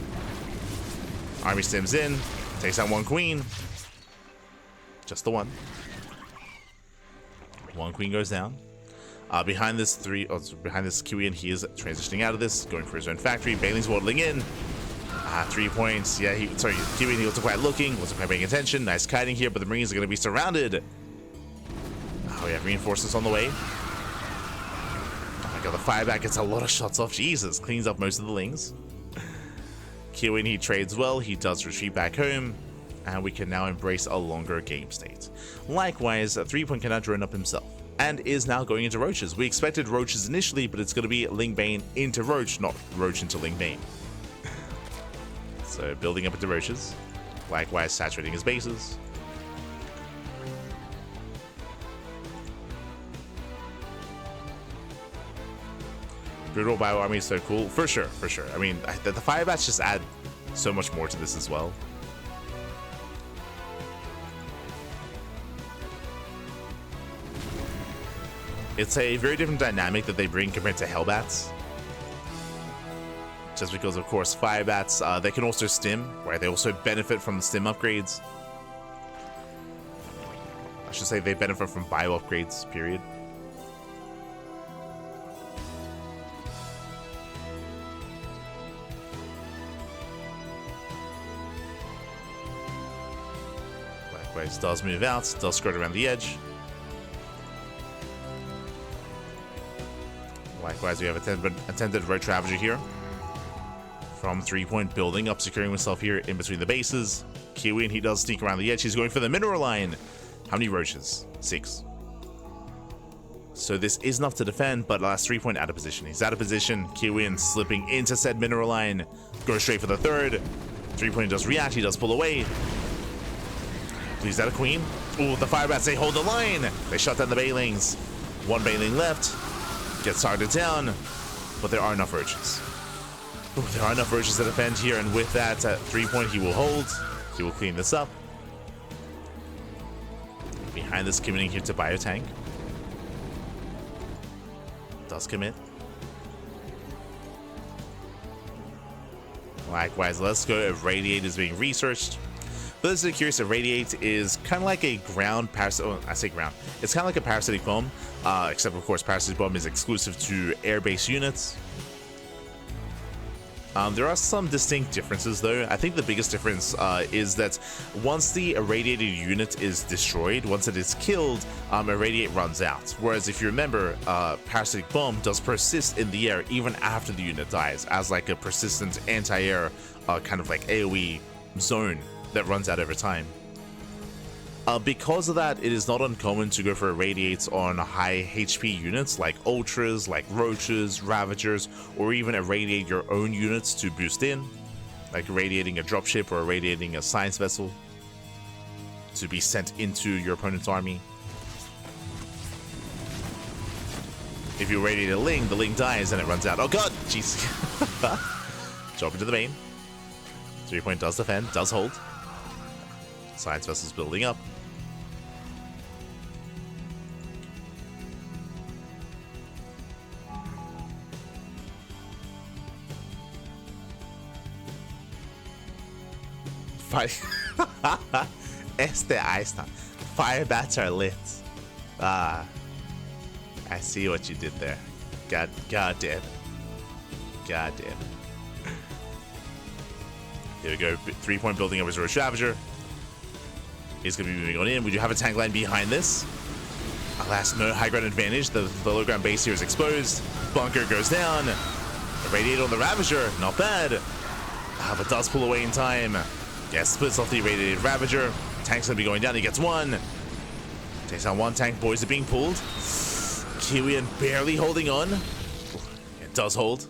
Army stims in. Takes out 1 Queen. Just the one. 1 Queen goes down. Behind this Kiwian, he is transitioning out of this, going for his own factory. Banelings waddling in. 3 points. Yeah, Kiwian, he wasn't quite looking, wasn't quite paying attention. Nice kiting here, but the Marines are going to be surrounded. Oh, we have reinforcements on the way. Oh my god, the fireback gets a lot of shots off. Jesus, cleans up most of the Lings. Kiwian, he trades well. He does retreat back home, and we can now embrace a longer game state. Likewise, 3-point cannot drone up himself, and is now going into Roaches. We expected Roaches initially, but it's going to be Ling Bane into Roach, not Roach into Ling Bane. So building up into Roaches. Likewise, saturating his bases. Brutal Bio Army is so cool. For sure, for sure. I mean, the Firebats just add so much more to this as well. It's a very different dynamic that they bring compared to Hellbats. Just because, of course, Firebats, they can also stim, right? They also benefit from the stim upgrades. I should say they benefit from bio upgrades, period. Likewise, does move out, does skirt around the edge. Likewise, we have attended Roach Ravager here. From 3-point building up, securing himself here in between the bases. Kiwian, he does sneak around the edge. He's going for the mineral line. How many Roaches? 6. So this is enough to defend, but last 3-point out of position. He's out of position. Kiwian slipping into said mineral line. Goes straight for the 3rd. 3-point does react. He does pull away. Please, that a Queen? Ooh, the Firebats, they hold the line. They shut down the Banelings. 1 Baneling left. Gets targeted down, but there are enough Roaches. Ooh, there are enough Roaches to defend here, and with that, at 3-point, he will hold. He will clean this up. Behind this, committing here to Biotank. Does commit. Likewise, let's go. Irradiate is being researched. For those that are curious, Irradiate is kind of like a ground parasitic. Oh, I say ground. It's kind of like a parasitic bomb, except of course, parasitic bomb is exclusive to air-based units. There are some distinct differences, though. I think the biggest difference is that once the irradiated unit is destroyed, once it is killed, Irradiate runs out. Whereas if you remember, Parasitic Bomb does persist in the air even after the unit dies, as like a persistent anti-air kind of like AoE zone that runs out over time. Because of that, it is not uncommon to go for irradiates on high HP units like Ultras, like Roaches, Ravagers, or even irradiate your own units to boost in, like irradiating a dropship or irradiating a science vessel to be sent into your opponent's army. If you irradiate a Ling, the Ling dies and it runs out. Oh god! Jeez. Jump into the main. 3-point does defend, does hold. Science vessel's building up. Ahí está. Firebats are lit. I see what you did there. God damn it. God damn it. Here we go. 3-point building up his Roach Ravager. He's going to be moving on in. We do have a tank line behind this. Alas, no high ground advantage. The low ground base here is exposed. Bunker goes down. Irradiate on the Ravager. Not bad. But does pull away in time. Yeah, splits off the irradiated Ravager. Tank's going to be going down. He gets one. Takes out one tank. Boys are being pulled. Kiwian barely holding on. It does hold.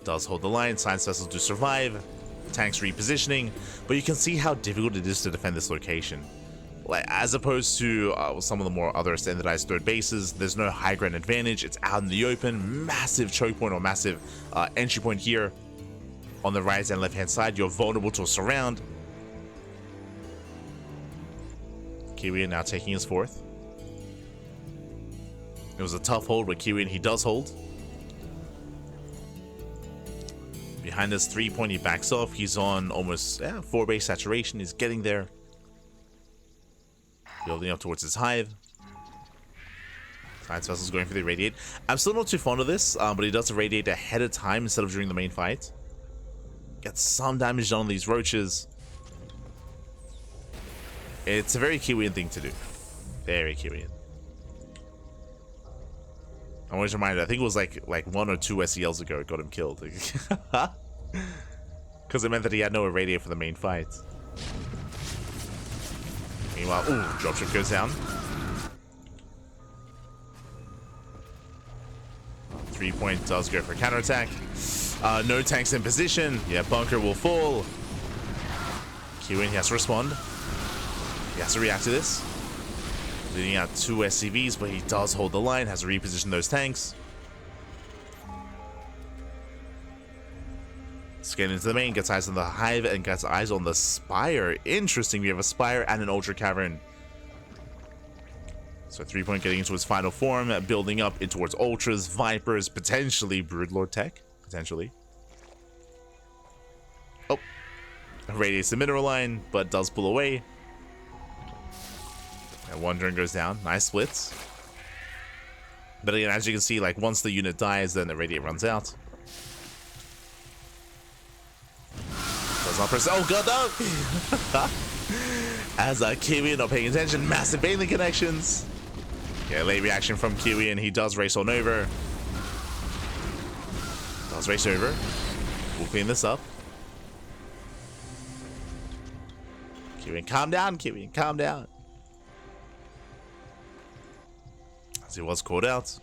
Does hold the line. Science vessels do survive. Tanks repositioning. But you can see how difficult it is to defend this location. Like, as opposed to some of the more other standardized third bases, there's no high ground advantage. It's out in the open. Massive choke point or massive entry point here on the right and left hand side. You're vulnerable to a surround. Kiwian now taking his fourth. It was a tough hold, but Kiwian, he does hold. Behind this 3-point, he backs off. He's on almost 4 base saturation. He's getting there. Building up towards his hive. Science vessel's going for the irradiate. I'm still not too fond of this, but he does irradiate ahead of time instead of during the main fight. Gets some damage done on these roaches. It's a very Kiwian thing to do. Very Kiwian. I'm always reminded, I think it was like 1 or 2 SELs ago it got him killed. Because it meant that he had no irradiate for the main fight. Meanwhile, ooh, dropship goes down. 3-point does go for counterattack. No tanks in position. Yeah, bunker will fall. Kiwian, he has to respond. He has to react to this. Leading out 2 SCVs, but he does hold the line, has to reposition those tanks. Let's get into the main, gets eyes on the hive and gets eyes on the spire. Interesting, we have a spire and an ultra cavern. So 3-point getting into his final form, building up in towards ultras, vipers, potentially broodlord tech, potentially. Oh, radiates the mineral line, but does pull away. And one drone goes down. Nice splits. But again, as you can see, like once the unit dies, then the radiate runs out. Does not press. Oh god, no! As Kiwian not paying attention, massive Bailey connections. Yeah, late reaction from Kiwian. He does race on over. Does race over. We'll clean this up. Kiwian, calm down, Kiwian, calm down. As he was caught out.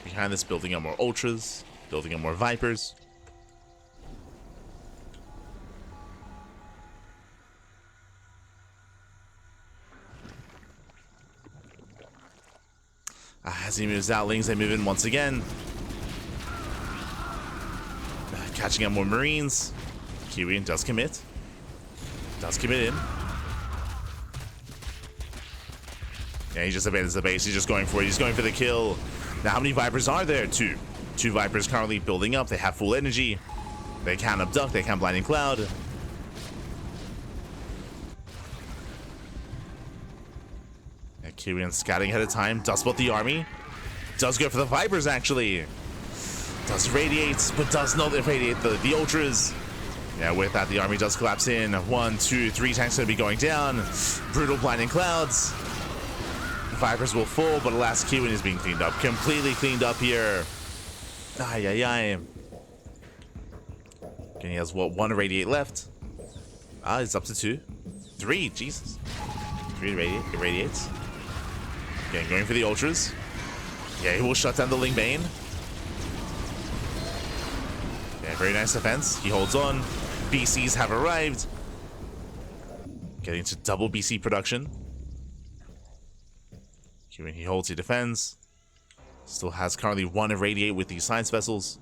Behind this, building up more ultras, building up more vipers. As he moves out, Lings, they move in once again. Catching up more Marines. Kiwian does commit. Does commit in. Yeah, he just abandons the base. He's just going for it. He's going for the kill. Now, how many Vipers are there? 2. 2 Vipers currently building up. They have full energy. They can abduct. They can blinding cloud. Yeah, Kiwian scouting ahead of time. Does spot the army. Does go for the Vipers, actually. Does radiate, but does not irradiate the ultras. Yeah, with that, the army does collapse in. 1, 2, 3 tanks going to be going down. Brutal blinding clouds. Vipers will fall, but alas, Kiwian is being cleaned up. Completely cleaned up here. Ay, ay, ay. Okay, he has, what, 1 irradiate left? It's up to 2. 3, Jesus. 3 irradiates. Again, going for the ultras. Yeah, he will shut down the Lingbane. Yeah, very nice defense. He holds on. BCs have arrived. Getting to double BC production. Kiwian, he holds, he defends. Still has currently 1 irradiate with these science vessels.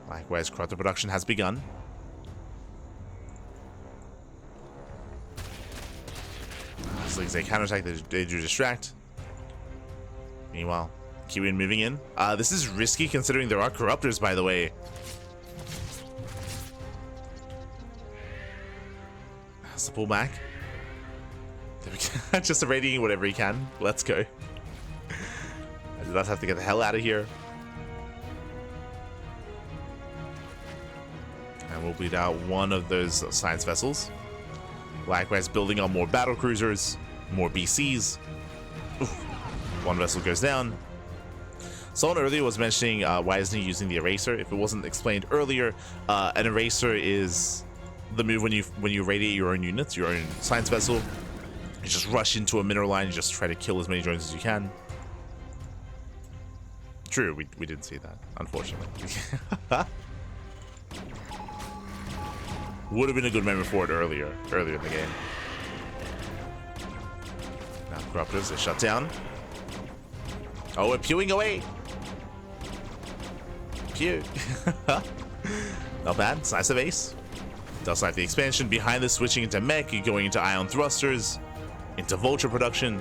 Likewise, Crother production has begun. As they counterattack, they do distract. Meanwhile, Kiwian moving in. This is risky considering there are corruptors, by the way. Has to pull back. Just irradiating whatever he can. Let's go. I do not have to get the hell out of here. And we'll bleed out one of those science vessels. Likewise, building on more battle cruisers, more BCs. Oof. One vessel goes down. Someone earlier was mentioning why isn't he using the eraser? If it wasn't explained earlier, an eraser is the move when you radiate your own units, your own science vessel. You just rush into a mineral line and just try to kill as many drones as you can. True, we didn't see that, unfortunately. Would have been a good memory for it earlier in the game. Now corruptors are shut down. Oh, we're pewing away. Pew. Not bad. It's nice of Ace. Does like the expansion behind this, switching into mech, going into ion thrusters, into vulture production.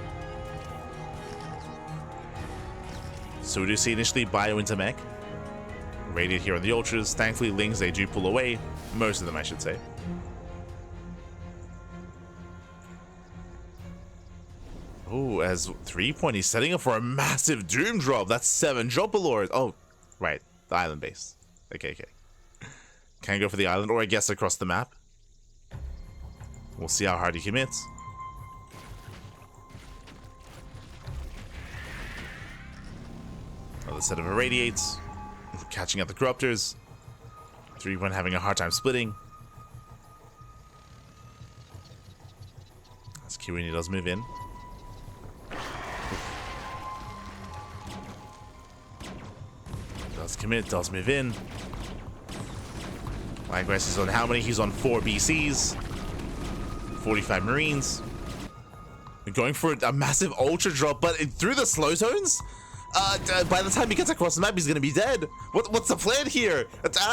So we do see initially bio into mech. Radiate here on the ultras. Thankfully, Lings, they do pull away. Most of them, I should say. Oh, as 3-point, he's setting up for a massive doom drop. That's 7 Dropalors. Oh, right. The island base. Okay. Can I go for the island, or I guess across the map? We'll see how hard he commits. Another set of irradiates. Catching out the corruptors. 3-point having a hard time splitting. As Kiwian does move in. Does commit, does move in. Likewise, he's on how many? He's on 4 BCs. 45 Marines. We're going for a massive ultra drop, but through the slow zones? By the time he gets across the map, he's gonna be dead. What's the plan here?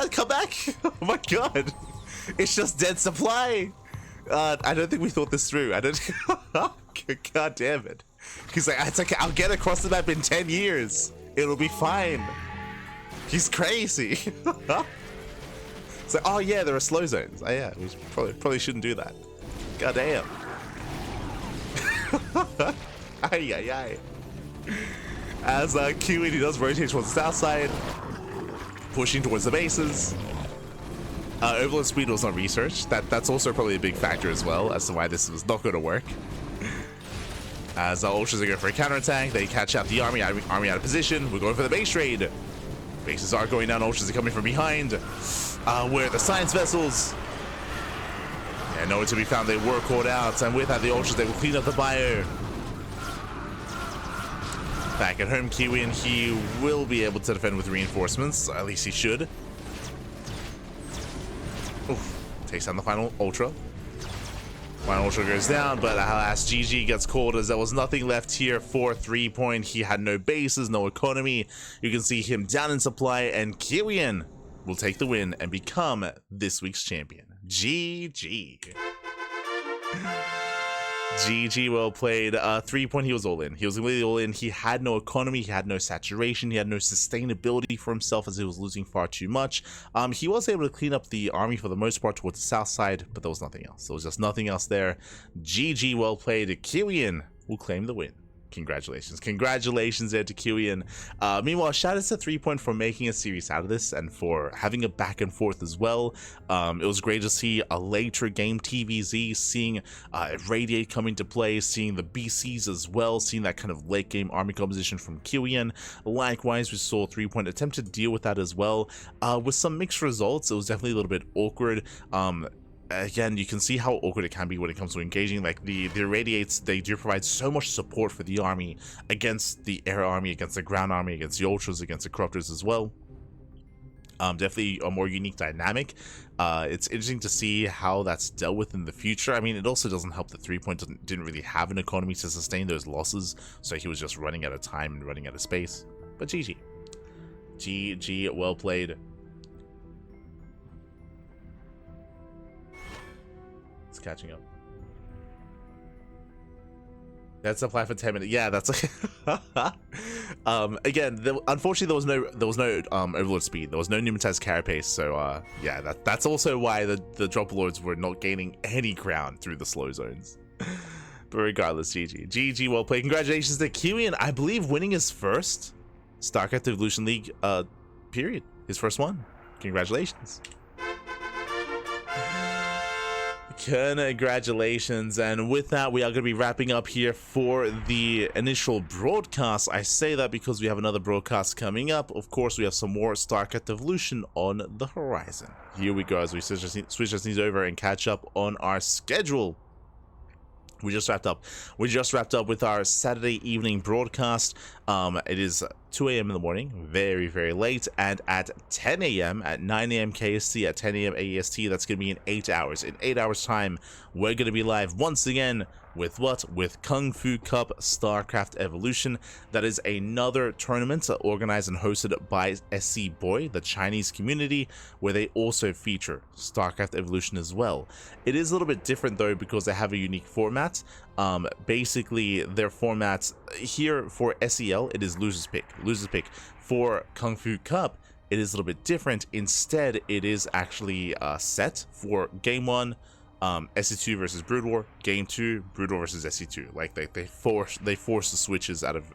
Come back! Oh my god! It's just dead supply. I don't think we thought this through. I don't. God damn it! He's like, it's okay. I'll get across the map in 10 years. It'll be fine. He's crazy. It's like, oh yeah, there are slow zones. Oh yeah, we probably shouldn't do that. God damn. Ay. As Kiwian, he does rotate towards the south side, pushing towards the bases. Overload speed was not researched. That's also probably a big factor as well as to why this was not going to work. As ultras are going for a counterattack, they catch out the army out of position. We're going for the base raid. Bases are going down, ultras are coming from behind. Where are the science vessels? Yeah, nowhere to be found. They were caught out, and with that, the ultras, they will clean up the bio. Back at home, Kiwian, he will be able to defend with reinforcements. At least he should. Oof. Takes down the final ultra. Final ultra goes down, but alas, GG gets called as there was nothing left here for 3-point. He had no bases, no economy. You can see him down in supply, and Kiwian will take the win and become this week's champion. GG. GG, well played. 3-point, he was all in. He was completely all in. He had no economy, he had no saturation, he had no sustainability for himself as he was losing far too much. He was able to clean up the army for the most part towards the south side, but there was nothing else. There was just nothing else there. GG, well played. Kiwian will claim the win. Congratulations there to Kiwian. Meanwhile, shout out to 3-point for making a series out of this and for having a back and forth as well. It was great to see a later game TvZ, seeing Radiate come into play, seeing the BCs as well, seeing that kind of late game army composition from Kiwian. Likewise, we saw 3-point attempt to deal with that as well. With some mixed results, it was definitely a little bit awkward. Again, you can see how awkward it can be when it comes to engaging. Like the Irradiates, they do provide so much support for the army against the air army, against the ground army, against the ultras, against the corruptors as well. Definitely a more unique dynamic. It's interesting to see how that's dealt with in the future. I mean, it also doesn't help that 3-point didn't really have an economy to sustain those losses, so he was just running out of time and running out of space. But GG. GG, well played. Catching up. That's apply for 10 minutes. Yeah, that's again, unfortunately there was no overlord speed. There was no pneumatized carapace, so yeah, that's also why the drop lords were not gaining any ground through the slow zones. But regardless, GG, well played. Congratulations to Kiwian, I believe winning his first StarCraft Evolution League period. His first one. Congratulations. Congratulations. And with that, we are going to be wrapping up here for the initial broadcast. I say that because we have another broadcast coming up. Of course, we have some more StarCraft Evolution on the horizon. Here we go as we switch our scenes over and catch up on our schedule. We just wrapped up with our Saturday evening broadcast. It is 2 a.m. in the morning, very, very late, and at 10 a.m., at 9 a.m. KST, at 10 a.m. AEST, that's going to be in 8 hours. In 8 hours time, we're going to be live once again with what? With Kung Fu Cup StarCraft Evolution. That is another tournament organized and hosted by SC Boy, the Chinese community, where they also feature StarCraft Evolution as well. It is a little bit different though because they have a unique format. Basically their format here for SEL, it is losers pick. For Kung Fu Cup, it is a little bit different. Instead, it is actually set for game 1, SC2 versus Brood War, game 2, Brood War versus SC2. Like they force the switches out of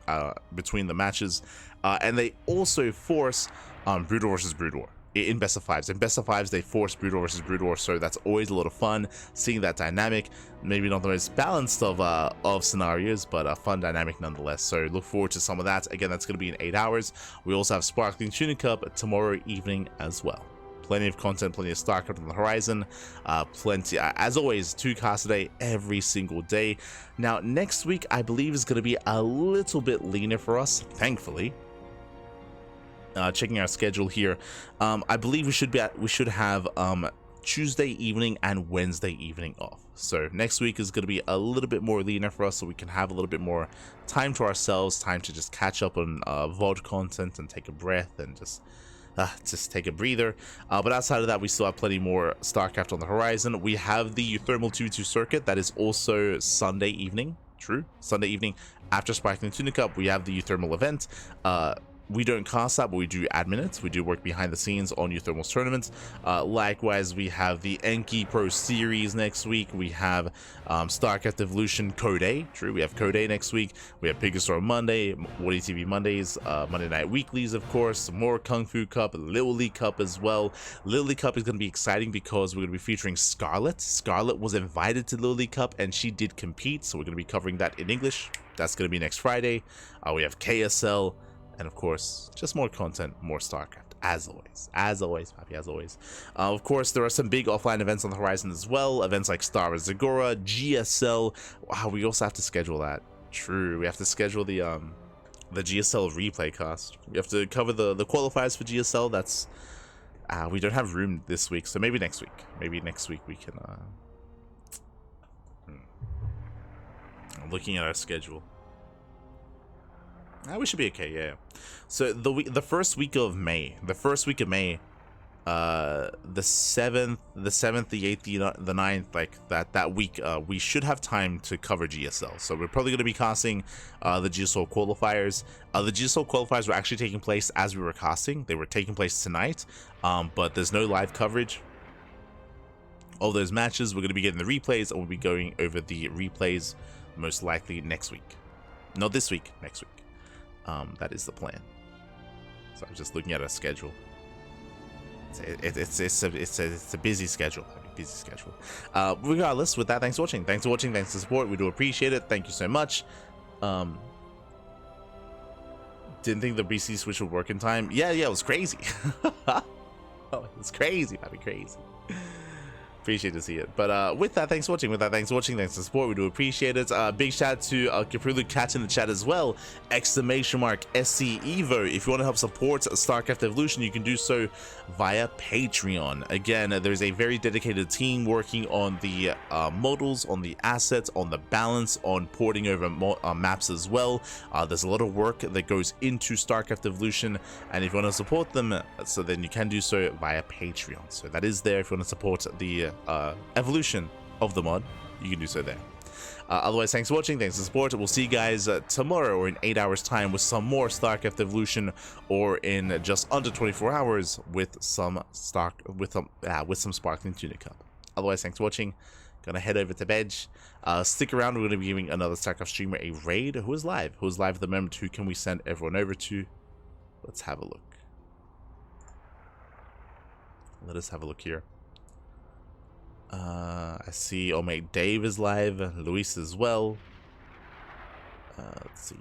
between the matches, and they also force Brood War versus Brood War in best of fives. In best of fives, they force Brood War versus Brood War, so that's always a lot of fun seeing that dynamic. Maybe not the most balanced of scenarios, but a fun dynamic nonetheless. So look forward to some of that. Again, that's going to be in 8 hours. We also have Sparkling Tuna Cup tomorrow evening as well. Plenty of content, plenty of StarCraft on the horizon, plenty, as always, 2 casts a day, every single day. Now, next week, I believe, is going to be a little bit leaner for us, thankfully. Checking our schedule here, I believe we should have Tuesday evening and Wednesday evening off. So next week is going to be a little bit more leaner for us, so we can have a little bit more time to ourselves, time to just catch up on VOD content and take a breath and just take a breather. But outside of that, we still have plenty more StarCraft on the horizon. We have the Thermal 2v2 circuit that is also Sunday evening. True, Sunday evening after Sparkling Tuna Cup, we have the Thermal event. We don't cast that, but we do admin it. We do work behind the scenes on Thermal's tournaments. Likewise, we have the Enki Pro Series next week. We have StarCraft Evolution Code A. True, we have Code A next week. We have Biggest Store Monday, Woody TV Mondays, Monday Night Weeklies, of course. More Kung Fu Cup, Little League Cup as well. Little League Cup is going to be exciting because we're going to be featuring Scarlet. Scarlet was invited to Little League Cup and she did compete, so we're going to be covering that in English. That's going to be next Friday. We have KSL. And of course, just more content, more StarCraft, as always, Pappy, as always. Of course, there are some big offline events on the horizon as well. Events like Star Wars Zagora, GSL. Wow, we also have to schedule that. True, we have to schedule the GSL replay cast. We have to cover the qualifiers for GSL. That's we don't have room this week, so maybe next week. Maybe next week we can. I'm looking at our schedule. We should be okay, yeah. So the first week of May, the 7th, the 8th, the 9th, like that week, we should have time to cover GSL. So we're probably going to be casting the GSL qualifiers. The GSL qualifiers were actually taking place as we were casting. They were taking place tonight, but there's no live coverage of those matches. We're going to be getting the replays, and we'll be going over the replays most likely next week. Not this week, next week. That is the plan. So I'm just looking at our schedule. It's a busy schedule. Regardless, with that, thanks for watching. Thanks for the support. We do appreciate it. Thank you so much. Didn't think the BC switch would work in time. Yeah, it was crazy. Oh, it was crazy, Pappy, crazy. Appreciate to see it. But with that, thanks for watching. Thanks for the support. We do appreciate it. Big shout out to Caprulu Cat in the chat as well. ! SC Evo. If you want to help support StarCraft Evolution, you can do so via Patreon. Again, there's a very dedicated team working on the models, on the assets, on the balance, on porting over maps as well. There's a lot of work that goes into StarCraft Evolution, and if you want to support them, so then you can do so via Patreon. So that is there if you want to support the evolution of the mod. You can do so there. Otherwise, thanks for watching, thanks for the support. We'll see you guys tomorrow or in 8 hours time with some more StarCraft Evolution, or in just under 24 hours with some Sparkling Tuna Cup. Otherwise, thanks for watching. Gonna head over to bed. Stick around, we're gonna be giving another StarCraft streamer a raid. Who is live at the moment? Who can we send everyone over to? Let's have a look. Let us have a look here. I see our mate Dave is live, Luis as well. Let's see.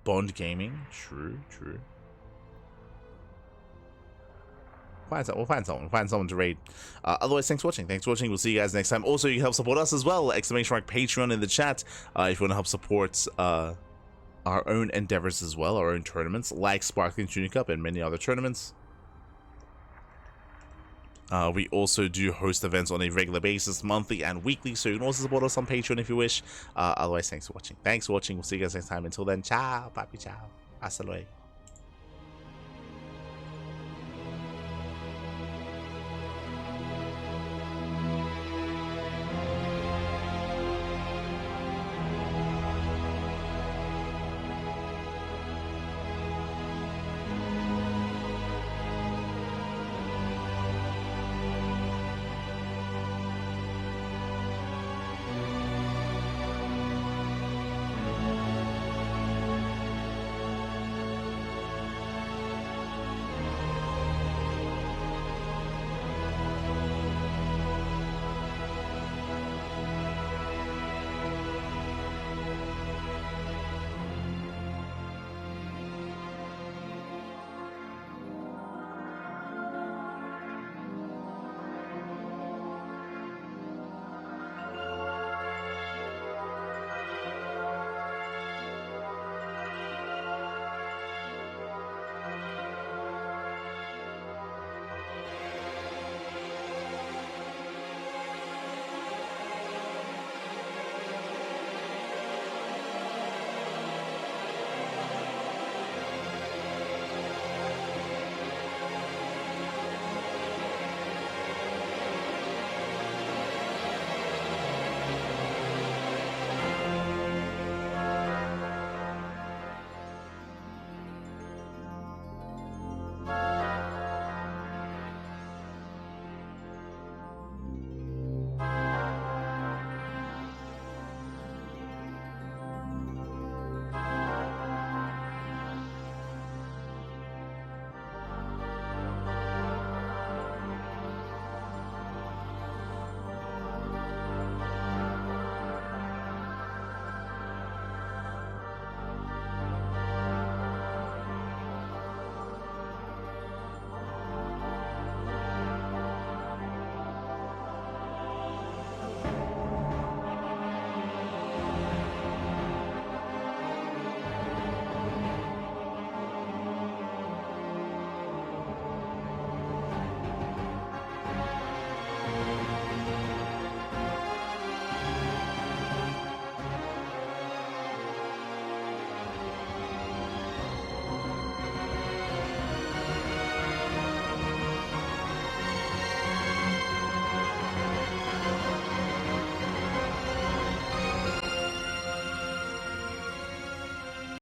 Bond Gaming, true. We'll find someone to raid. Otherwise, thanks for watching. We'll see you guys next time. Also, you can help support us as well. Exclamation mark Patreon in the chat if you want to help support our own endeavors as well, our own tournaments like Sparkling Junior Cup and many other tournaments. We also do host events on a regular basis, monthly and weekly, so you can also support us on Patreon if you wish. Otherwise, thanks for watching. We'll see you guys next time. Until then, ciao, papi, ciao, hasta luego.